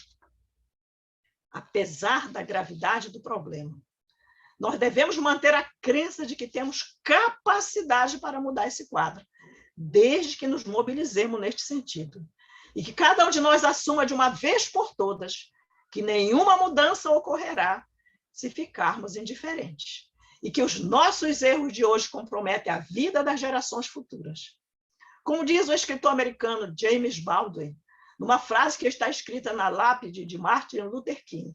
Apesar da gravidade do problema, nós devemos manter a crença de que temos capacidade para mudar esse quadro, desde que nos mobilizemos neste sentido. E que cada um de nós assuma de uma vez por todas que nenhuma mudança ocorrerá se ficarmos indiferentes. E que os nossos erros de hoje comprometem a vida das gerações futuras. Como diz o escritor americano James Baldwin, numa frase que está escrita na lápide de Martin Luther King: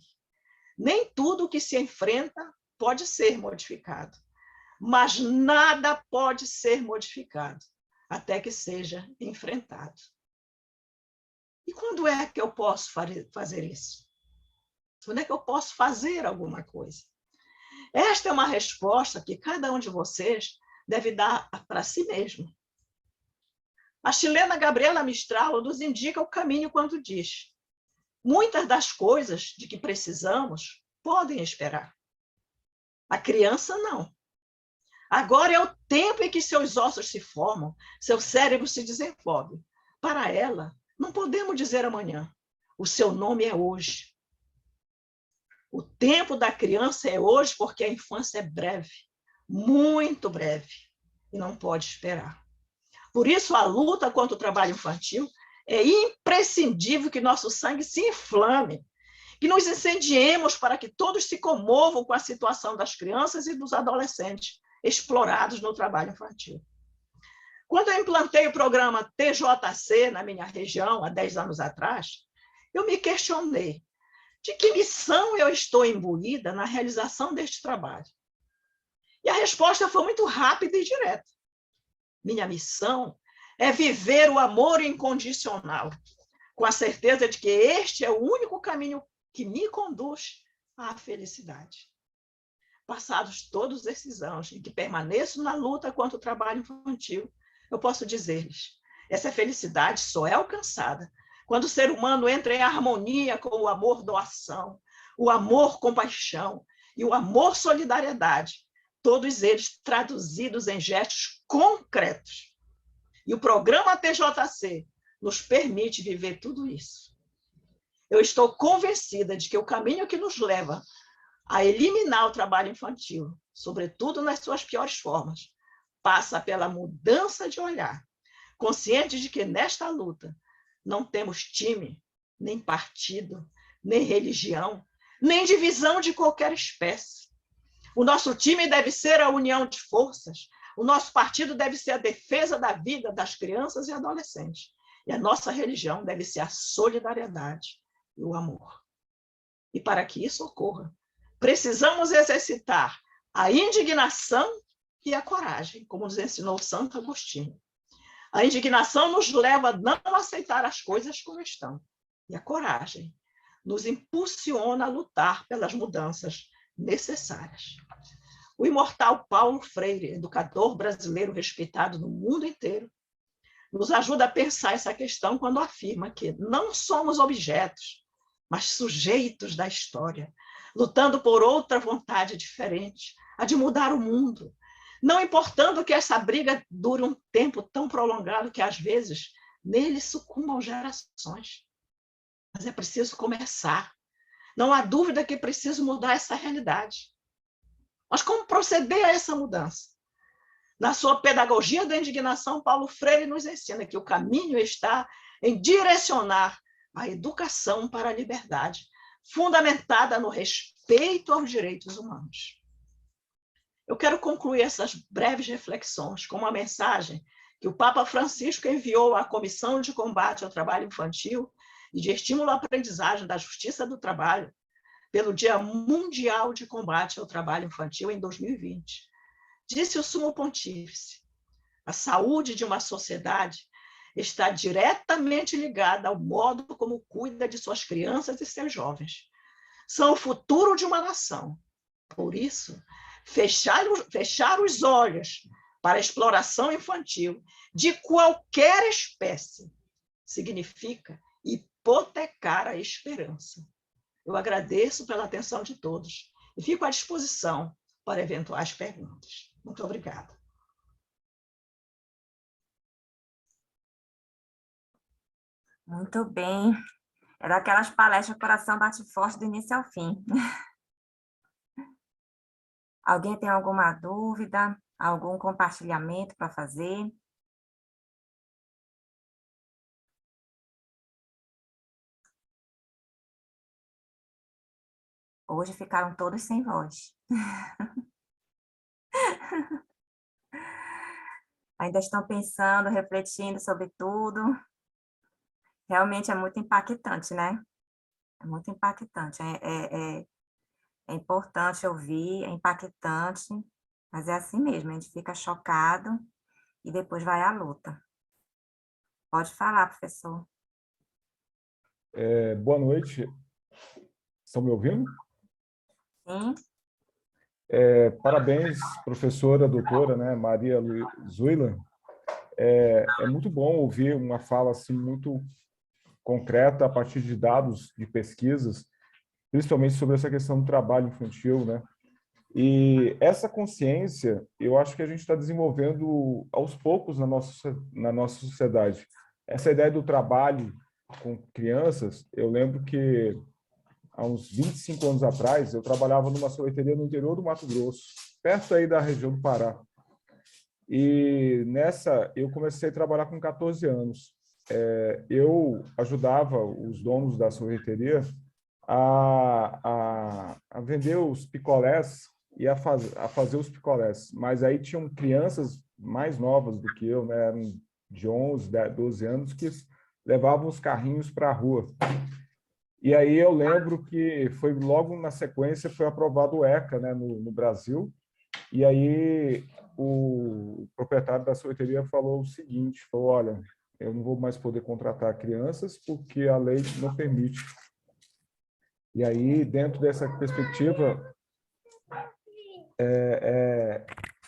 nem tudo que se enfrenta pode ser modificado, mas nada pode ser modificado até que seja enfrentado. E quando é que eu posso fazer isso? Quando é que eu posso fazer alguma coisa? Esta é uma resposta que cada um de vocês deve dar para si mesmo. A chilena Gabriela Mistral nos indica o caminho quando diz: muitas das coisas de que precisamos podem esperar. A criança não. Agora é o tempo em que seus ossos se formam, seu cérebro se desenvolve. Para ela, não podemos dizer amanhã. O seu nome é hoje. O tempo da criança é hoje porque a infância é breve, muito breve, e não pode esperar. Por isso, a luta contra o trabalho infantil é imprescindível que nosso sangue se inflame, que nos incendiemos para que todos se comovam com a situação das crianças e dos adolescentes explorados no trabalho infantil. Quando eu implantei o programa TJC na minha região, há 10 anos atrás, eu me questionei: de que missão eu estou imbuída na realização deste trabalho? E a resposta foi muito rápida e direta. Minha missão é viver o amor incondicional, com a certeza de que este é o único caminho que me conduz à felicidade. Passados todos esses anos em que permaneço na luta contra o trabalho infantil, eu posso dizer-lhes: essa felicidade só é alcançada quando o ser humano entra em harmonia com o amor doação, o amor compaixão e o amor solidariedade, todos eles traduzidos em gestos concretos. E o programa TJC nos permite viver tudo isso. Eu estou convencida de que o caminho que nos leva a eliminar o trabalho infantil, sobretudo nas suas piores formas, passa pela mudança de olhar, consciente de que nesta luta não temos time, nem partido, nem religião, nem divisão de qualquer espécie. O nosso time deve ser a união de forças, o nosso partido deve ser a defesa da vida das crianças e adolescentes, e a nossa religião deve ser a solidariedade e o amor. E para que isso ocorra, precisamos exercitar a indignação e a coragem, como nos ensinou Santo Agostinho. A indignação nos leva a não aceitar as coisas como estão. e a coragem nos impulsiona a lutar pelas mudanças necessárias. O imortal Paulo Freire, educador brasileiro respeitado no mundo inteiro, nos ajuda a pensar essa questão quando afirma que não somos objetos, mas sujeitos da história, lutando por outra vontade diferente, a de mudar o mundo, não importando que essa briga dure um tempo tão prolongado que, às vezes, nele sucumbam gerações. Mas é preciso começar. Não há dúvida que é preciso mudar essa realidade. Mas como proceder a essa mudança? Na sua Pedagogia da Indignação, Paulo Freire nos ensina que o caminho está em direcionar a educação para a liberdade, fundamentada no respeito aos direitos humanos. Eu quero concluir essas breves reflexões com uma mensagem que o Papa Francisco enviou à Comissão de Combate ao Trabalho Infantil e de Estímulo à Aprendizagem da Justiça do Trabalho, pelo Dia Mundial de Combate ao Trabalho Infantil em 2020. Disse o Sumo Pontífice: a saúde de uma sociedade está diretamente ligada ao modo como cuida de suas crianças e seus jovens. São o futuro de uma nação. Por isso, fechar os olhos para a exploração infantil de qualquer espécie significa hipotecar a esperança. Eu agradeço pela atenção de todos e fico à disposição para eventuais perguntas. Muito obrigada. Muito bem. É daquelas palestras, o coração bate forte do início ao fim. Alguém tem alguma dúvida? Algum compartilhamento para fazer? Hoje ficaram todos sem voz. Ainda estão pensando, refletindo sobre tudo. Realmente é muito impactante, né? É muito impactante. É importante ouvir, é impactante, mas é assim mesmo, a gente fica chocado e depois vai à luta. Pode falar, professor. Boa noite. Estão me ouvindo? Sim. Parabéns, professora, doutora, né, Maria Zuila. É muito bom ouvir uma fala assim muito concreta a partir de dados de pesquisas, principalmente sobre essa questão do trabalho infantil, né? E essa consciência, eu acho que a gente está desenvolvendo aos poucos na nossa sociedade. Essa ideia do trabalho com crianças, eu lembro que há uns 25 anos atrás, eu trabalhava numa sorveteria no interior do Mato Grosso, perto aí da região do Pará. E nessa, eu comecei a trabalhar com 14 anos. Eu ajudava os donos da sorveteria a vender os picolés e a fazer os picolés. Mas aí tinham crianças mais novas do que eu, né? Eram de 11, 12 anos, que levavam os carrinhos para a rua. E aí eu lembro que foi logo na sequência foi aprovado o ECA, né, no Brasil. E aí o proprietário da sorveteria falou o seguinte, falou, olha, eu não vou mais poder contratar crianças porque a lei não permite. E aí, dentro dessa perspectiva,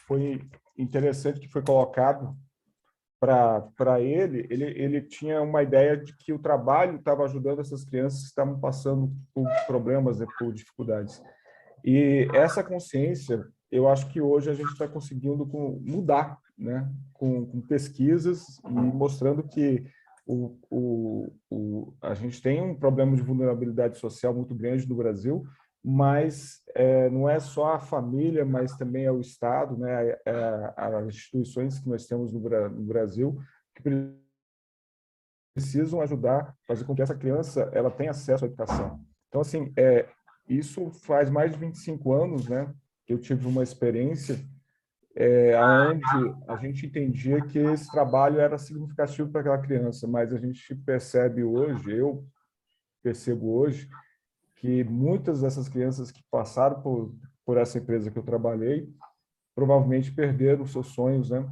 foi interessante que foi colocado para ele tinha uma ideia de que o trabalho estava ajudando essas crianças que estavam passando por problemas, né, por dificuldades. E essa consciência, eu acho que hoje a gente está conseguindo mudar, né, com pesquisas e mostrando que a gente tem um problema de vulnerabilidade social muito grande no Brasil, mas não é só a família, mas também é o Estado, né, as instituições que nós temos no Brasil, que precisam ajudar, fazer com que essa criança ela tenha acesso à educação. Então, assim, isso faz mais de 25 anos, né, que eu tive uma experiência onde a gente entendia que esse trabalho era significativo para aquela criança, mas a gente percebe hoje, eu percebo hoje, que muitas dessas crianças que passaram por essa empresa que eu trabalhei, provavelmente perderam seus sonhos, né,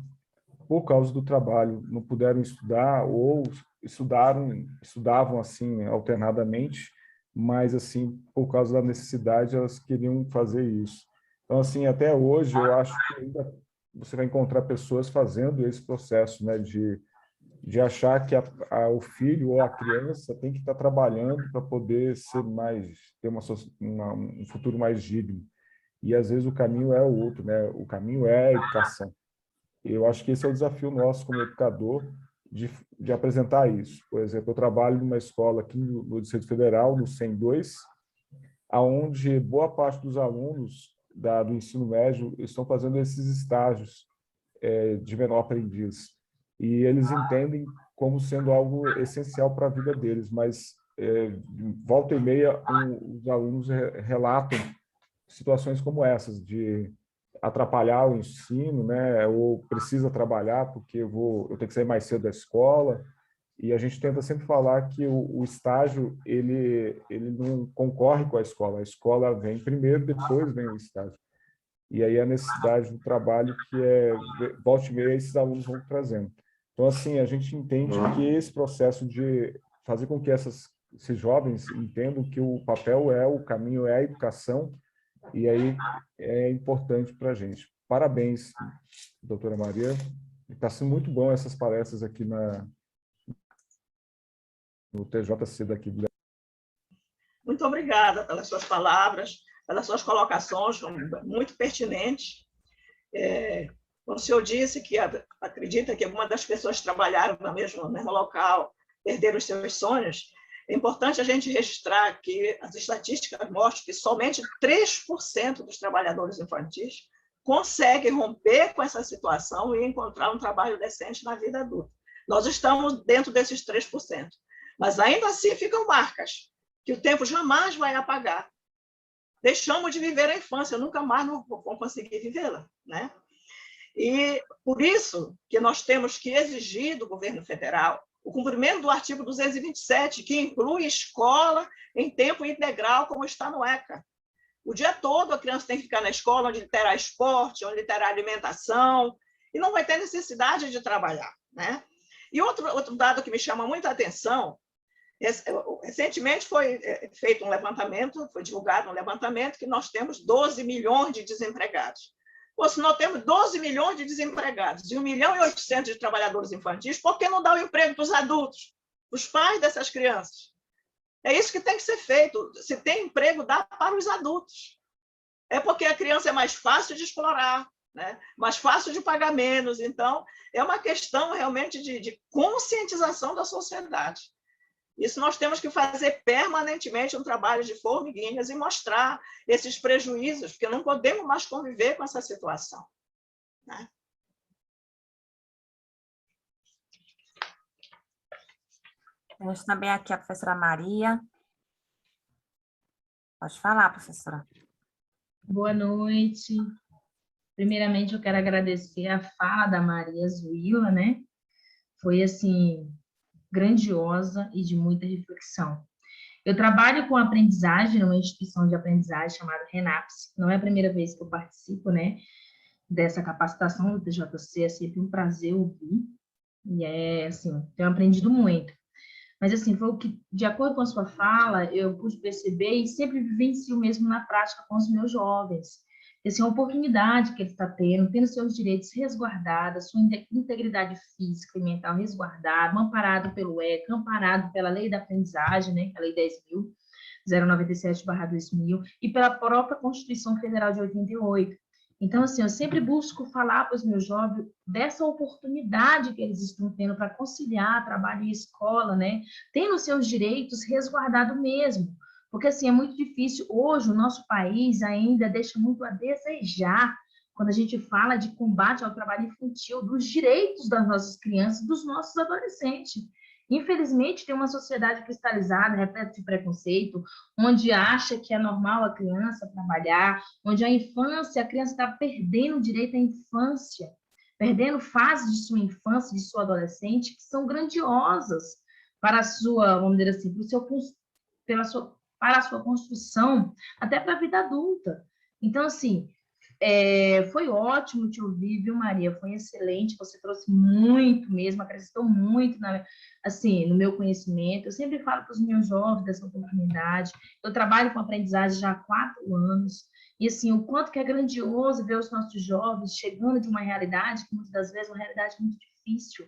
por causa do trabalho, não puderam estudar ou estudavam assim alternadamente, mas assim por causa da necessidade elas queriam fazer isso. Então assim até hoje eu acho que ainda você vai encontrar pessoas fazendo esse processo, né, de achar que o filho ou a criança tem que estar trabalhando para poder ser mais ter um futuro mais digno. E às vezes o caminho é o outro, né? O caminho é a educação. Eu acho que esse é o desafio nosso como educador, de apresentar isso. Por exemplo, eu trabalho numa escola aqui no Distrito Federal, no 102, aonde boa parte dos alunos do ensino médio estão fazendo esses estágios de menor aprendiz. E eles entendem como sendo algo essencial para a vida deles, mas volta e meia os alunos relatam situações como essas, de atrapalhar o ensino, né? Ou precisa trabalhar porque eu tenho que sair mais cedo da escola. E a gente tenta sempre falar que o estágio ele não concorre com a escola vem primeiro, depois vem o estágio. E aí a necessidade do trabalho que volta e meia esses alunos vão trazendo. Então, assim, a gente entende que esse processo de fazer com que esses jovens entendam que o papel o caminho é a educação, e aí é importante para a gente. Parabéns, doutora Maria. Está sendo muito bom essas palestras aqui no TJC daqui do... Muito obrigada pelas suas palavras, pelas suas colocações, muito pertinentes. O senhor disse que acredita que algumas das pessoas que trabalharam no mesmo local perderam os seus sonhos. É importante a gente registrar que as estatísticas mostram que somente 3% dos trabalhadores infantis conseguem romper com essa situação e encontrar um trabalho decente na vida adulta. Nós estamos dentro desses 3%, mas ainda assim ficam marcas que o tempo jamais vai apagar. Deixamos de viver a infância, nunca mais vamos conseguir vivê-la, né? E por isso que nós temos que exigir do governo federal o cumprimento do artigo 227, que inclui escola em tempo integral, como está no ECA. O dia todo a criança tem que ficar na escola, onde terá esporte, onde terá alimentação, e não vai ter necessidade de trabalhar, né? E outro dado que me chama muita atenção, recentemente foi feito um levantamento, foi divulgado um levantamento que nós temos 12 milhões de desempregados. Pô, se nós temos 12 milhões de desempregados e 1 milhão e 800 de trabalhadores infantis, por que não dá o emprego para os adultos, para os pais dessas crianças? É isso que tem que ser feito. Se tem emprego, dá para os adultos. É porque a criança é mais fácil de explorar, né? Mais fácil de pagar menos. Então, é uma questão realmente de conscientização da sociedade. Isso nós temos que fazer permanentemente um trabalho de formiguinhas e mostrar esses prejuízos, porque não podemos mais conviver com essa situação, né? Temos também aqui a professora Maria. Pode falar, professora. Boa noite. Primeiramente, eu quero agradecer a fala da Maria Zuila, né? Foi, assim, grandiosa e de muita reflexão. Eu trabalho com aprendizagem numa instituição de aprendizagem chamada RENAPS. Não é a primeira vez que eu participo, né, dessa capacitação do TJC, é sempre um prazer ouvir. E assim, tenho aprendido muito. Mas, assim, foi o que, de acordo com a sua fala, eu pude perceber e sempre vivencio mesmo na prática com os meus jovens. Essa é uma oportunidade que ele está tendo seus direitos resguardados, sua integridade física e mental resguardada, amparado pelo ECA, amparado pela Lei da Aprendizagem, né, que é a Lei 10.097/2000, e pela própria Constituição Federal de 88. Então, assim, eu sempre busco falar para os meus jovens dessa oportunidade que eles estão tendo para conciliar trabalho e escola, né, tendo seus direitos resguardados mesmo. Porque, assim, é muito difícil. Hoje, o nosso país ainda deixa muito a desejar quando a gente fala de combate ao trabalho infantil, dos direitos das nossas crianças, dos nossos adolescentes. Infelizmente, tem uma sociedade cristalizada, repleta de preconceito, onde acha que é normal a criança trabalhar, onde a criança está perdendo o direito à infância, perdendo fases de sua infância, de sua adolescente, que são grandiosas para a sua, vamos dizer assim, para a sua construção, até para a vida adulta. Então, assim, Foi ótimo te ouvir, viu, Maria? Foi excelente, você trouxe muito mesmo, acrescentou muito assim, no meu conhecimento. Eu sempre falo para os meus jovens dessa oportunidade. Eu trabalho com aprendizagem já há 4 anos, e assim, o quanto que é grandioso ver os nossos jovens chegando de uma realidade, que muitas das vezes é uma realidade muito difícil,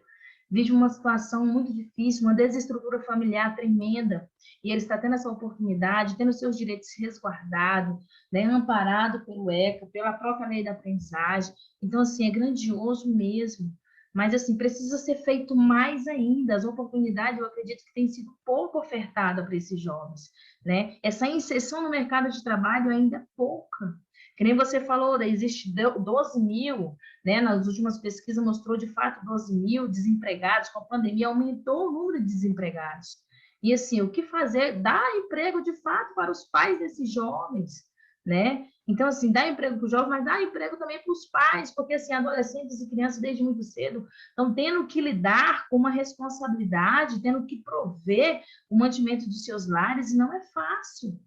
vive uma situação muito difícil, uma desestrutura familiar tremenda, e ele está tendo essa oportunidade, tendo seus direitos resguardados, né, amparado pelo ECA, pela própria lei da aprendizagem. Então, assim, é grandioso mesmo. Mas, assim, precisa ser feito mais ainda. As oportunidades, eu acredito que têm sido pouco ofertadas para esses jovens, né? Essa inserção no mercado de trabalho ainda é pouca. Que nem você falou, existe 12 mil, né? Nas últimas pesquisas mostrou, de fato, 12 mil desempregados. Com a pandemia, aumentou o número de desempregados. E, assim, o que fazer? Dar emprego, de fato, para os pais desses jovens, né? Então, assim, dá emprego para os jovens, mas dá emprego também para os pais, porque, assim, adolescentes e crianças, desde muito cedo, estão tendo que lidar com uma responsabilidade, tendo que prover o mantimento de seus lares, e não é fácil,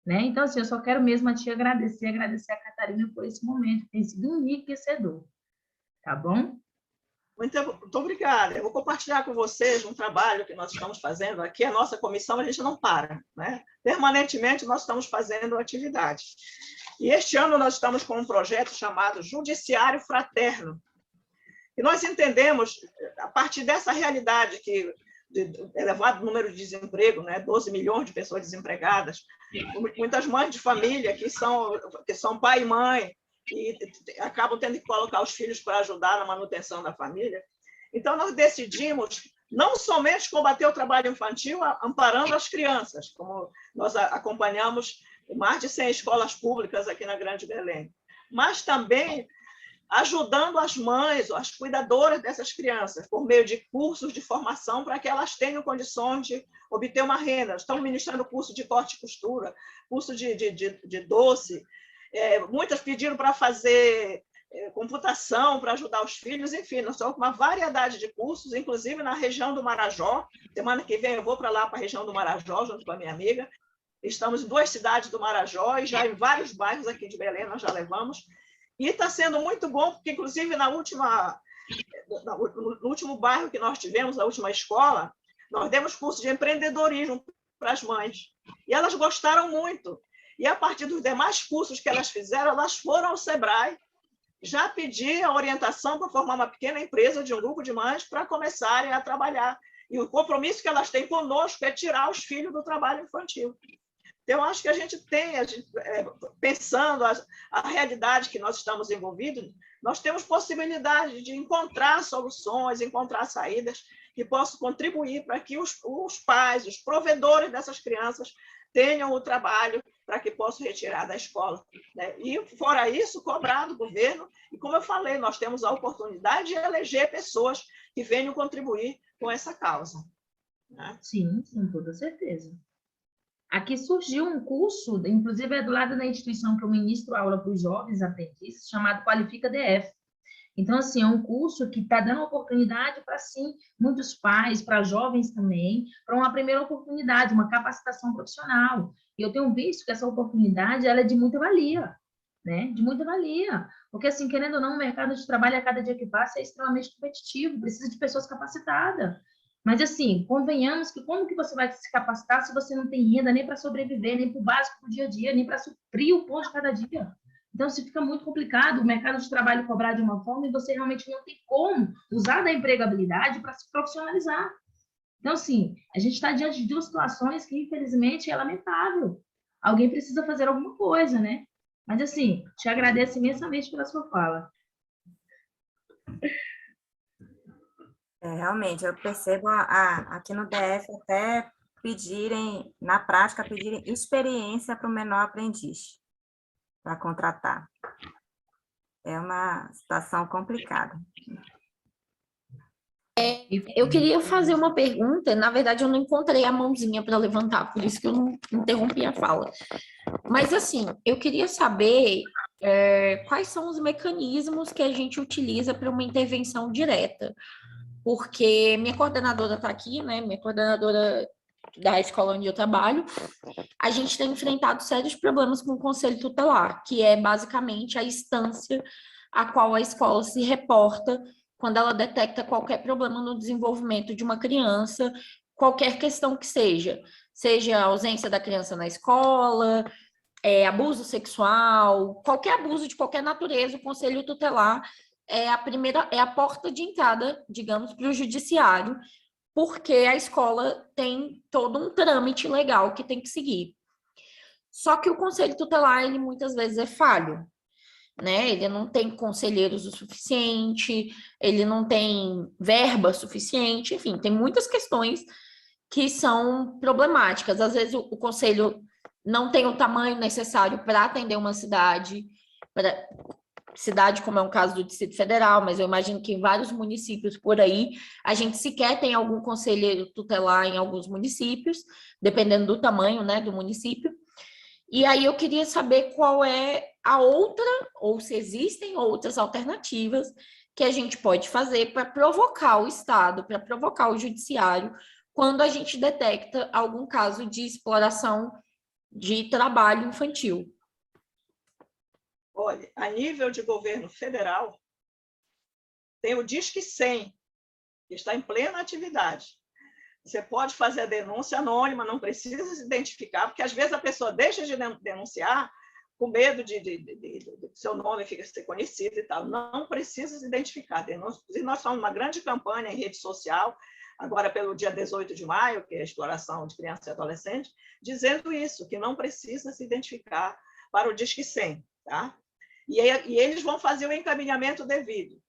né? Então, assim, eu só quero mesmo a ti agradecer a Catarina por esse momento, que tem sido enriquecedor, tá bom? Muito obrigada. Eu vou compartilhar com vocês um trabalho que nós estamos fazendo aqui. A nossa comissão, a gente não para, né? Permanentemente, nós estamos fazendo atividades. E este ano nós estamos com um projeto chamado Judiciário Fraterno. E nós entendemos, a partir dessa realidade que de elevado número de desemprego, né? 12 milhões de pessoas desempregadas, muitas mães de família que são pai e mãe, e acabam tendo que colocar os filhos para ajudar na manutenção da família. Então, nós decidimos não somente combater o trabalho infantil amparando as crianças, como nós acompanhamos mais de 100 escolas públicas aqui na Grande Belém, mas também ajudando as mães, as cuidadoras dessas crianças, por meio de cursos de formação para que elas tenham condições de obter uma renda. Estamos ministrando curso de corte e costura, curso de doce. Muitas pediram para fazer computação, para ajudar os filhos, enfim, nós estamos com uma variedade de cursos, inclusive na região do Marajó. Semana que vem eu vou para lá, para a região do Marajó, junto com a minha amiga. Estamos em 2 cidades do Marajó e já em vários bairros aqui de Belém nós já levamos. E está sendo muito bom, porque, inclusive, no último bairro que nós tivemos, na última escola, nós demos curso de empreendedorismo para as mães. E elas gostaram muito. E, a partir dos demais cursos que elas fizeram, elas foram ao Sebrae já pedir a orientação para formar uma pequena empresa de um grupo de mães para começarem a trabalhar. E o compromisso que elas têm conosco é tirar os filhos do trabalho infantil. Então, acho que a gente tem, pensando a realidade que nós estamos envolvidos, nós temos possibilidade de encontrar soluções, encontrar saídas que possam contribuir para que os pais, os provedores dessas crianças tenham o trabalho para que possam retirar da escola, né? E, fora isso, cobrar do governo. E, como eu falei, nós temos a oportunidade de eleger pessoas que venham contribuir com essa causa, né? Sim, com toda certeza. Aqui surgiu um curso, inclusive é do lado da instituição que eu ministro aula para os jovens aprendizes, chamado Qualifica DF. Então, assim, é um curso que está dando oportunidade para, sim, muitos pais, para jovens também, para uma primeira oportunidade, uma capacitação profissional. E eu tenho visto que essa oportunidade ela é de muita valia, né? De muita valia. Porque, assim, querendo ou não, o mercado de trabalho, a cada dia que passa, é extremamente competitivo, precisa de pessoas capacitadas. Mas, assim, convenhamos que como que você vai se capacitar se você não tem renda nem para sobreviver, nem para o básico do dia a dia, nem para suprir o pão de cada dia? Então, isso fica muito complicado, o mercado de trabalho cobrar de uma forma e você realmente não tem como usar da empregabilidade para se profissionalizar. Então, assim, a gente está diante de 2 situações que, infelizmente, é lamentável. Alguém precisa fazer alguma coisa, né? Mas, assim, te agradeço imensamente pela sua fala. Realmente, eu percebo aqui no DF até pedirem, na prática, pedirem experiência para o menor aprendiz, para contratar. É uma situação complicada. Eu queria fazer uma pergunta, na verdade eu não encontrei a mãozinha para levantar, por isso que eu não interrompi a fala. Mas assim, eu queria saber quais são os mecanismos que a gente utiliza para uma intervenção direta, porque minha coordenadora está aqui, né? Minha coordenadora da escola onde eu trabalho, a gente tem enfrentado sérios problemas com o conselho tutelar, que é basicamente a instância a qual a escola se reporta quando ela detecta qualquer problema no desenvolvimento de uma criança, qualquer questão que seja a ausência da criança na escola, abuso sexual, qualquer abuso de qualquer natureza, o conselho tutelar é a porta de entrada, digamos, para o judiciário, porque a escola tem todo um trâmite legal que tem que seguir. Só que o conselho tutelar, ele muitas vezes é falho, né? Ele não tem conselheiros o suficiente, ele não tem verba suficiente, enfim, tem muitas questões que são problemáticas. Às vezes o conselho não tem o tamanho necessário para atender uma cidade como é um caso do Distrito Federal, mas eu imagino que em vários municípios por aí, a gente sequer tem algum conselheiro tutelar em alguns municípios, dependendo do tamanho, né, do município. E aí eu queria saber qual é a outra, ou se existem outras alternativas que a gente pode fazer para provocar o Estado, para provocar o judiciário, quando a gente detecta algum caso de exploração de trabalho infantil. Olha, a nível de governo federal, tem o Disque 100, que está em plena atividade. Você pode fazer a denúncia anônima, não precisa se identificar, porque às vezes a pessoa deixa de denunciar com medo de seu nome ficar ser conhecido e tal. Não precisa se identificar. E nós fazemos uma grande campanha em rede social, agora pelo dia 18 de maio, que é a exploração de criança e adolescente, dizendo isso, que não precisa se identificar para o Disque 100, tá? E eles vão fazer o encaminhamento devido.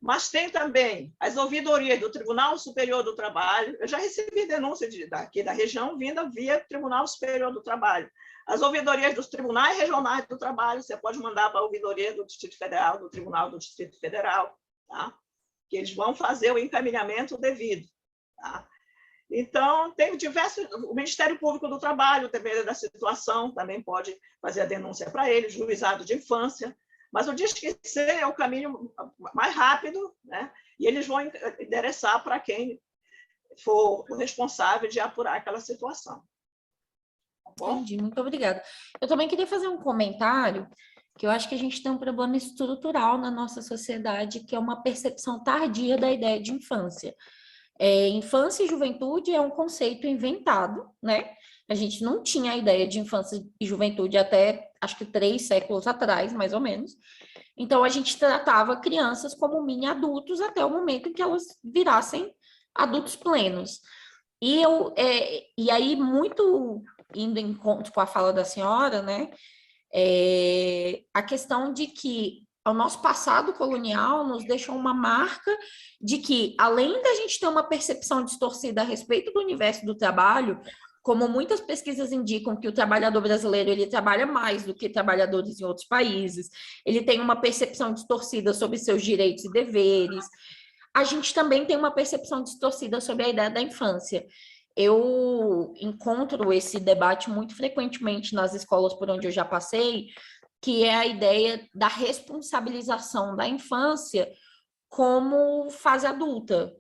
Mas tem também as ouvidorias do Tribunal Superior do Trabalho. Eu já recebi denúncia daqui da região vinda via Tribunal Superior do Trabalho. As ouvidorias dos tribunais regionais do trabalho, você pode mandar para a ouvidoria do Distrito Federal, do Tribunal do Distrito Federal, tá? Que eles vão fazer o encaminhamento devido. Tá? Então, tem diversos... O Ministério Público do Trabalho, dependendo da situação, também pode fazer a denúncia para ele, juizado de infância. Mas o Disque 100 é o caminho mais rápido, né? E eles vão endereçar para quem for o responsável de apurar aquela situação. Tá bom? Entendi, muito obrigada. Eu também queria fazer um comentário, que eu acho que a gente tem um problema estrutural na nossa sociedade, que é uma percepção tardia da ideia de infância. Infância e juventude é um conceito inventado, né? A gente não tinha a ideia de infância e juventude até, acho que 3 séculos atrás, mais ou menos. Então, a gente tratava crianças como mini adultos até o momento em que elas virassem adultos plenos. E aí, muito indo em encontro com a fala da senhora, né? A questão de que o nosso passado colonial nos deixou uma marca de que, além da gente ter uma percepção distorcida a respeito do universo do trabalho, como muitas pesquisas indicam que o trabalhador brasileiro ele trabalha mais do que trabalhadores em outros países, ele tem uma percepção distorcida sobre seus direitos e deveres, a gente também tem uma percepção distorcida sobre a ideia da infância. Eu encontro esse debate muito frequentemente nas escolas por onde eu já passei, que é a ideia da responsabilização da infância como fase adulta.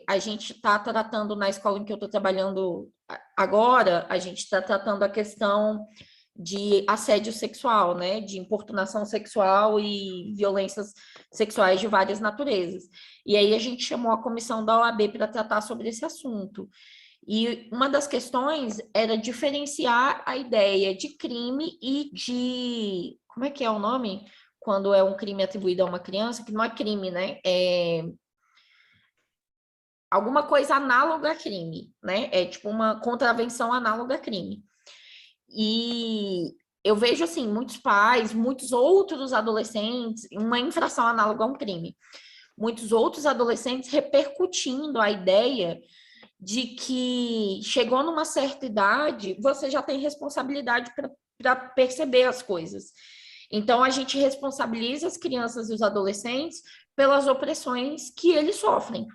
A gente está tratando, na escola em que eu estou trabalhando agora, a gente está tratando a questão de assédio sexual, né, de importunação sexual e violências sexuais de várias naturezas. E aí a gente chamou a comissão da OAB para tratar sobre esse assunto. E uma das questões era diferenciar a ideia de crime e de... Como é que é o nome? Quando é um crime atribuído a uma criança, que não é crime, né? Alguma coisa análoga a crime, né? É tipo uma contravenção análoga a crime. E eu vejo, assim, muitos pais, muitos outros adolescentes, uma infração análoga a um crime. Muitos outros adolescentes repercutindo a ideia de que chegou numa certa idade, você já tem responsabilidade para perceber as coisas. Então, a gente responsabiliza as crianças e os adolescentes pelas opressões que eles sofrem.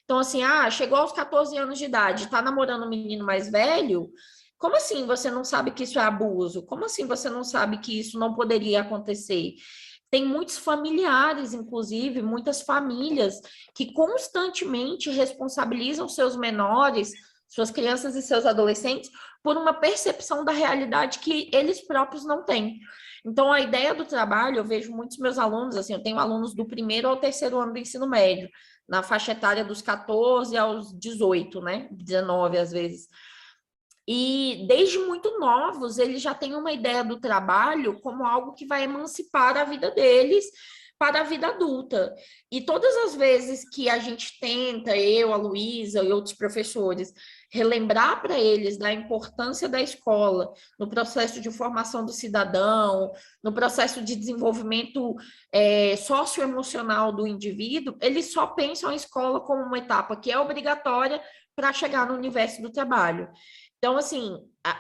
Então, assim, chegou aos 14 anos de idade, está namorando um menino mais velho, como assim você não sabe que isso é abuso? Como assim você não sabe que isso não poderia acontecer? Tem muitos familiares, inclusive, muitas famílias que constantemente responsabilizam seus menores suas crianças e seus adolescentes por uma percepção da realidade que eles próprios não têm. Então, a ideia do trabalho, eu vejo muitos meus alunos, assim, eu tenho alunos do 1º ao 3º ano do ensino médio, na faixa etária dos 14 aos 18, né? 19, às vezes. E desde muito novos, eles já têm uma ideia do trabalho como algo que vai emancipar a vida deles para a vida adulta. E todas as vezes que a gente tenta, eu, a Luísa e outros professores, relembrar para eles da importância da escola no processo de formação do cidadão, no processo de desenvolvimento socioemocional do indivíduo, eles só pensam a escola como uma etapa que é obrigatória para chegar no universo do trabalho. Então, assim,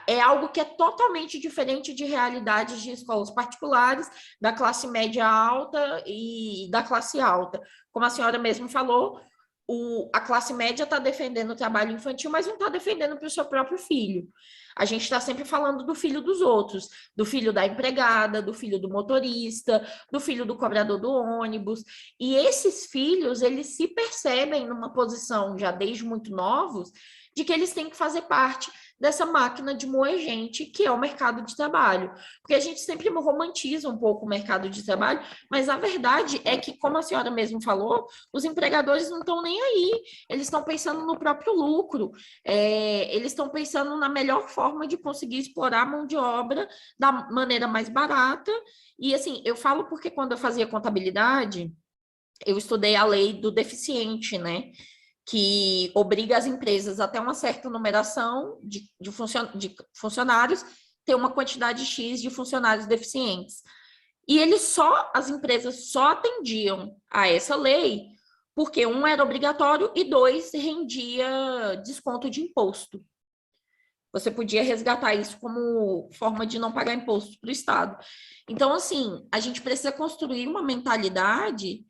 é algo que é totalmente diferente de realidades de escolas particulares, da classe média alta e da classe alta. Como a senhora mesmo falou, a classe média está defendendo o trabalho infantil, mas não está defendendo para o seu próprio filho. A gente está sempre falando do filho dos outros, do filho da empregada, do filho do motorista, do filho do cobrador do ônibus. E esses filhos, eles se percebem numa posição, já desde muito novos, de que eles têm que fazer parte dessa máquina de moer gente, que é o mercado de trabalho. Porque a gente sempre romantiza um pouco o mercado de trabalho, mas a verdade é que, como a senhora mesmo falou, os empregadores não estão nem aí, eles estão pensando no próprio lucro, eles estão pensando na melhor forma de conseguir explorar a mão de obra da maneira mais barata. E, assim, eu falo porque quando eu fazia contabilidade, eu estudei a lei do deficiente, né? Que obriga as empresas até uma certa numeração de funcionários ter uma quantidade X de funcionários deficientes. E as empresas só atendiam a essa lei porque 1 era obrigatório e 2 rendia desconto de imposto. Você podia resgatar isso como forma de não pagar imposto para o Estado. Então, assim, a gente precisa construir uma mentalidade.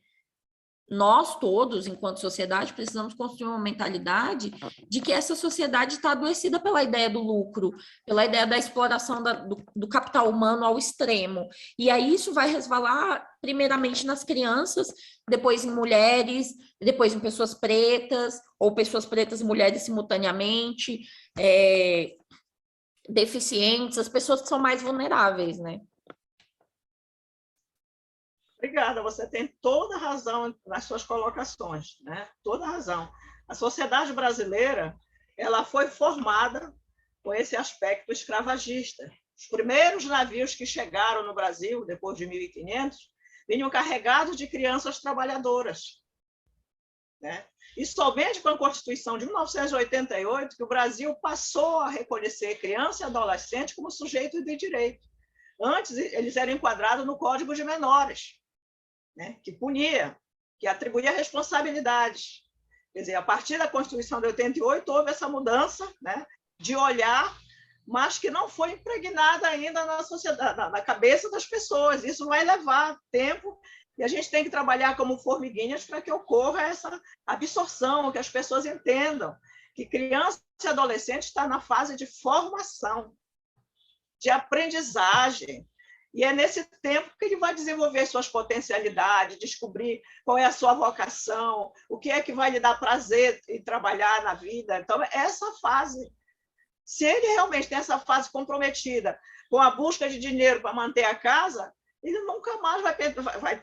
Nós todos, enquanto sociedade, precisamos construir uma mentalidade de que essa sociedade está adoecida pela ideia do lucro, pela ideia da exploração do capital humano ao extremo. E aí isso vai resvalar primeiramente nas crianças, depois em mulheres, depois em pessoas pretas, ou pessoas pretas e mulheres simultaneamente, deficientes, as pessoas que são mais vulneráveis, né? Obrigada, você tem toda a razão nas suas colocações, né? Toda a razão. A sociedade brasileira, ela foi formada com esse aspecto escravagista. Os primeiros navios que chegaram no Brasil, depois de 1500, vinham carregados de crianças trabalhadoras, né? E somente com a Constituição de 1988 que o Brasil passou a reconhecer criança e adolescente como sujeitos de direito. Antes, eles eram enquadrados no Código de Menores, né, que punia, que atribuía responsabilidades. Quer dizer, a partir da Constituição de 88 houve essa mudança, né, de olhar, mas que não foi impregnada ainda na sociedade, na cabeça das pessoas. Isso vai levar tempo e a gente tem que trabalhar como formiguinhas para que ocorra essa absorção, que as pessoas entendam que criança e adolescente está na fase de formação, de aprendizagem. E é nesse tempo que ele vai desenvolver suas potencialidades, descobrir qual é a sua vocação, o que é que vai lhe dar prazer em trabalhar na vida. Então, essa fase, se ele realmente tem essa fase comprometida com a busca de dinheiro para manter a casa, ele nunca mais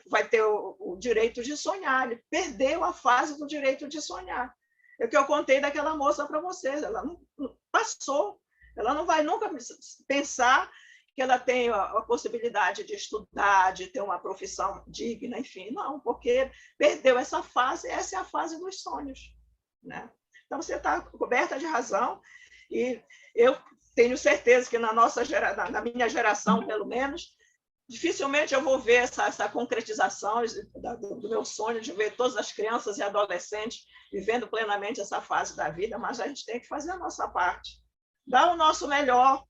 vai ter o direito de sonhar. Ele perdeu a fase do direito de sonhar. É o que eu contei daquela moça para vocês. Ela não passou. Ela não vai nunca pensar que ela tem a possibilidade de estudar, de ter uma profissão digna, enfim, não, porque perdeu essa fase, essa é a fase dos sonhos, né? Então, você está coberta de razão, e eu tenho certeza que na minha geração, pelo menos, dificilmente eu vou ver essa concretização do meu sonho de ver todas as crianças e adolescentes vivendo plenamente essa fase da vida, mas a gente tem que fazer a nossa parte, dar o nosso melhor.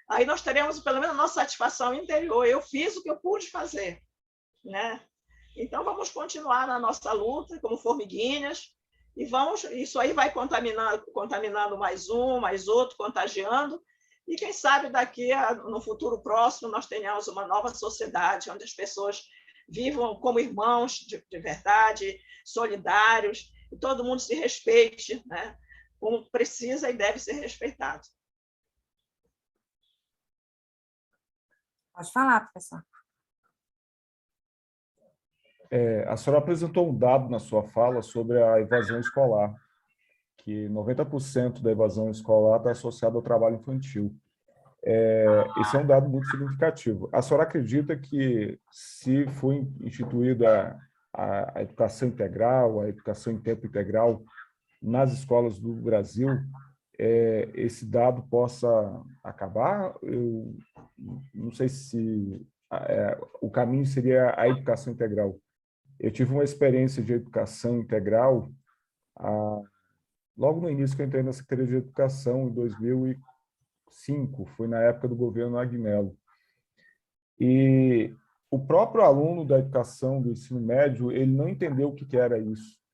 Aí nós teremos, pelo menos, a nossa satisfação interior. Eu fiz o que eu pude fazer, né? Então, vamos continuar na nossa luta, como formiguinhas, e isso aí vai contaminando mais um, mais outro, contagiando, e quem sabe no futuro próximo, nós tenhamos uma nova sociedade, onde as pessoas vivam como irmãos de verdade, solidários, e todo mundo se respeite, né? como precisa e deve ser respeitado. Pode falar, professor. A senhora apresentou um dado na sua fala sobre a evasão escolar, que 90% da evasão escolar está associada ao trabalho infantil. Esse é um dado muito significativo. A senhora acredita que, se for instituída a educação integral, a educação em tempo integral nas escolas do Brasil, esse dado possa acabar? Eu não sei se o caminho seria a educação integral. Eu tive uma experiência de educação integral logo no início que eu entrei na Secretaria de Educação, em 2005, foi na época do governo Agnello. E o próprio aluno da educação do ensino médio, ele não entendeu o que era isso.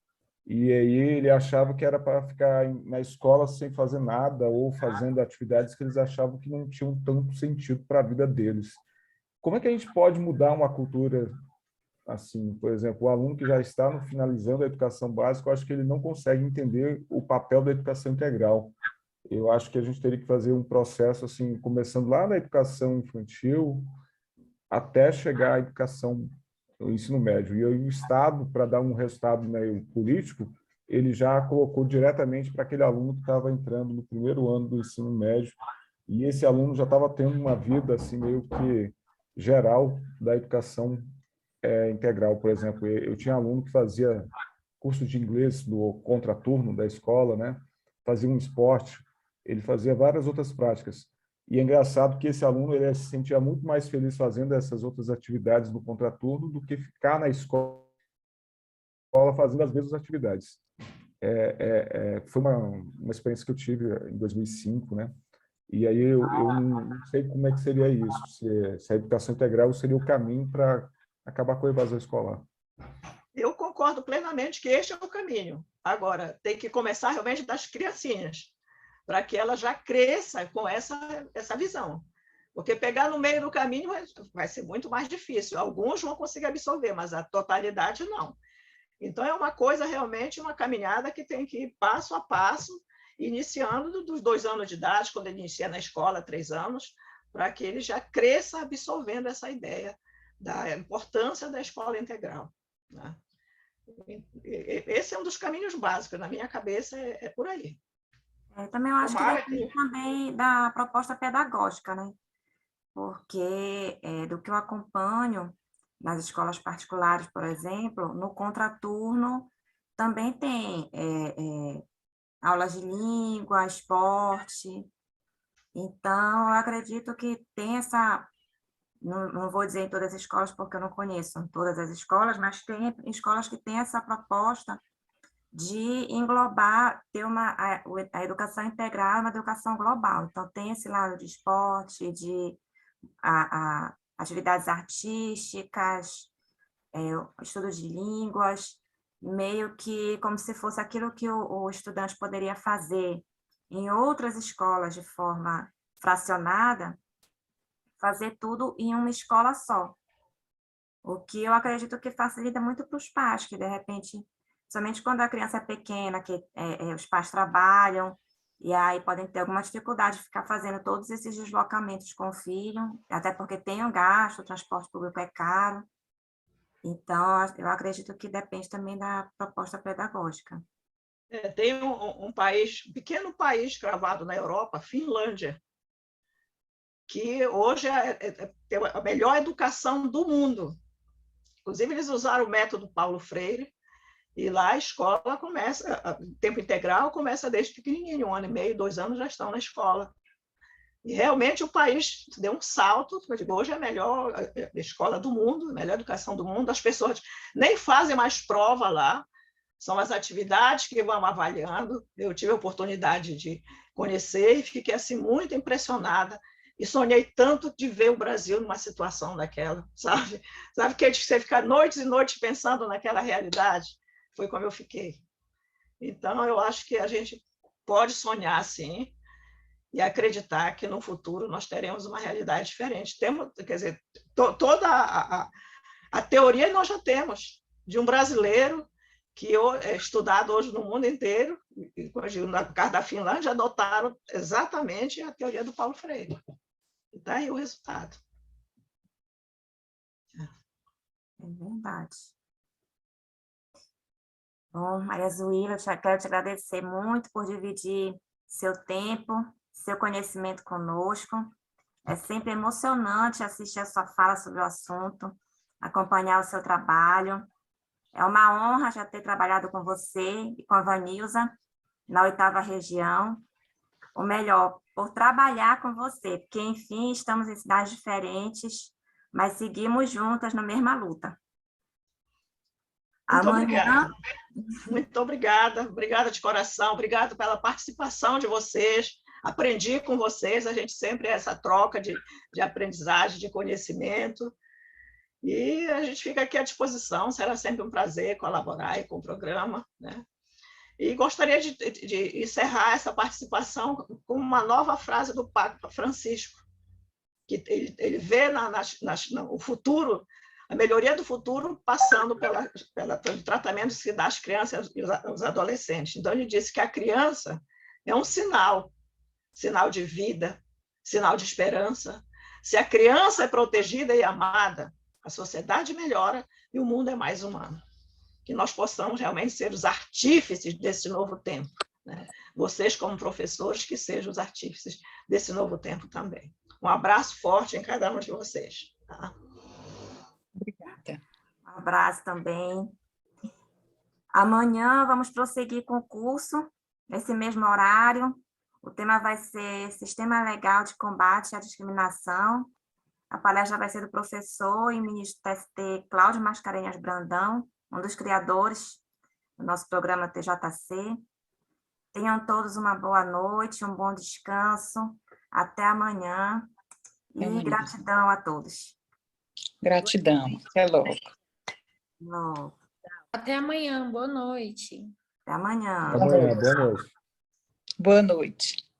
E aí ele achava que era para ficar na escola sem fazer nada ou fazendo atividades que eles achavam que não tinham tanto sentido para a vida deles. Como é que a gente pode mudar uma cultura assim? Por exemplo, o aluno que já está finalizando a educação básica, eu acho que ele não consegue entender o papel da educação integral. Eu acho que a gente teria que fazer um processo assim, começando lá na educação infantil, até chegar à educação, no ensino médio. E o Estado, para dar um resultado meio político, ele já colocou diretamente para aquele aluno que estava entrando no primeiro ano do ensino médio, e esse aluno já estava tendo uma vida assim meio que geral da educação integral. Por exemplo, eu tinha aluno que fazia curso de inglês no contraturno da escola, né? Fazia um esporte, ele fazia várias outras práticas. E é engraçado que esse aluno ele se sentia muito mais feliz fazendo essas outras atividades no contraturno do que ficar na escola fazendo as mesmas atividades. Foi uma experiência que eu tive em 2005, né? E aí eu não sei como é que seria isso, se a educação integral seria o caminho para acabar com a evasão escolar. Eu concordo plenamente que este é o caminho. Agora, tem que começar realmente das criancinhas, para que ela já cresça com essa visão. Porque pegar no meio do caminho vai ser muito mais difícil. Alguns vão conseguir absorver, mas a totalidade não. Então, é uma coisa realmente, uma caminhada que tem que ir passo a passo, iniciando dos 2 anos de idade, quando ele inicia na escola, 3 anos, para que ele já cresça absorvendo essa ideia da importância da escola integral, né? Esse é um dos caminhos básicos, na minha cabeça é por aí. Eu também acho que depende também da proposta pedagógica, né? Porque do que eu acompanho nas escolas particulares, por exemplo, no contraturno também tem aulas de língua, esporte. Então, eu acredito que tem essa... Não vou dizer em todas as escolas, porque eu não conheço todas as escolas, mas tem escolas que têm essa proposta de englobar, ter a educação integral, uma educação global. Então, tem esse lado de esporte, de atividades artísticas, estudo de línguas, meio que como se fosse aquilo que o estudante poderia fazer em outras escolas de forma fracionada, fazer tudo em uma escola só. O que eu acredito que facilita muito para os pais, que de repente, somente quando a criança é pequena, que os pais trabalham, e aí podem ter alguma dificuldade de ficar fazendo todos esses deslocamentos com o filho, até porque tem um gasto, o transporte público é caro. Então, eu acredito que depende também da proposta pedagógica. Tem um pequeno país cravado na Europa, Finlândia, que hoje tem a melhor educação do mundo. Inclusive, eles usaram o método Paulo Freire, e lá a escola começa, tempo integral começa desde pequenininho, 1 ano e meio, 2 anos já estão na escola. E realmente o país deu um salto, hoje é a melhor escola do mundo, a melhor educação do mundo, as pessoas nem fazem mais prova lá, são as atividades que vão avaliando. Eu tive a oportunidade de conhecer e fiquei assim, muito impressionada, e sonhei tanto de ver o Brasil numa situação daquela, sabe? Sabe que você fica noites e noites pensando naquela realidade? Foi como eu fiquei. Então, eu acho que a gente pode sonhar, sim, e acreditar que no futuro nós teremos uma realidade diferente. Quer dizer, toda a teoria nós já temos, de um brasileiro que é estudado hoje no mundo inteiro, e no caso da Finlândia, adotaram exatamente a teoria do Paulo Freire. E está aí o resultado. É verdade. Bom, Maria Zuíla, eu quero te agradecer muito por dividir seu tempo, seu conhecimento conosco. É sempre emocionante assistir a sua fala sobre o assunto, acompanhar o seu trabalho. É uma honra já ter trabalhado com você e com a Vanilza na 8ª região. Ou melhor, por trabalhar com você, porque, enfim, estamos em cidades diferentes, mas seguimos juntas na mesma luta. Muito Amanhã... obrigada. Muito obrigada. Obrigada de coração. Obrigada pela participação de vocês. Aprendi com vocês. A gente sempre é essa troca de aprendizagem, de conhecimento. E a gente fica aqui à disposição. Será sempre um prazer colaborar aí com o programa, né? E gostaria de encerrar essa participação com uma nova frase do Papa Francisco, que ele vê no futuro, a melhoria do futuro passando pelo tratamento que se dá às crianças e aos adolescentes. Então, ele disse que a criança é um sinal de vida, sinal de esperança. Se a criança é protegida e amada, a sociedade melhora e o mundo é mais humano. Que nós possamos realmente ser os artífices desse novo tempo, né? Vocês, como professores, que sejam os artífices desse novo tempo também. Um abraço forte em cada um de vocês. Tá? Obrigada. Um abraço também. Amanhã vamos prosseguir com o curso, nesse mesmo horário. O tema vai ser Sistema Legal de Combate à Discriminação. A palestra vai ser do professor e ministro do TST, Cláudio Mascarenhas Brandão, um dos criadores do nosso programa TJC. Tenham todos uma boa noite, um bom descanso. Até amanhã. E gratidão a todos. Gratidão. Até logo. Logo. Até amanhã, boa noite. Até amanhã. Amanhã, boa noite. Boa noite.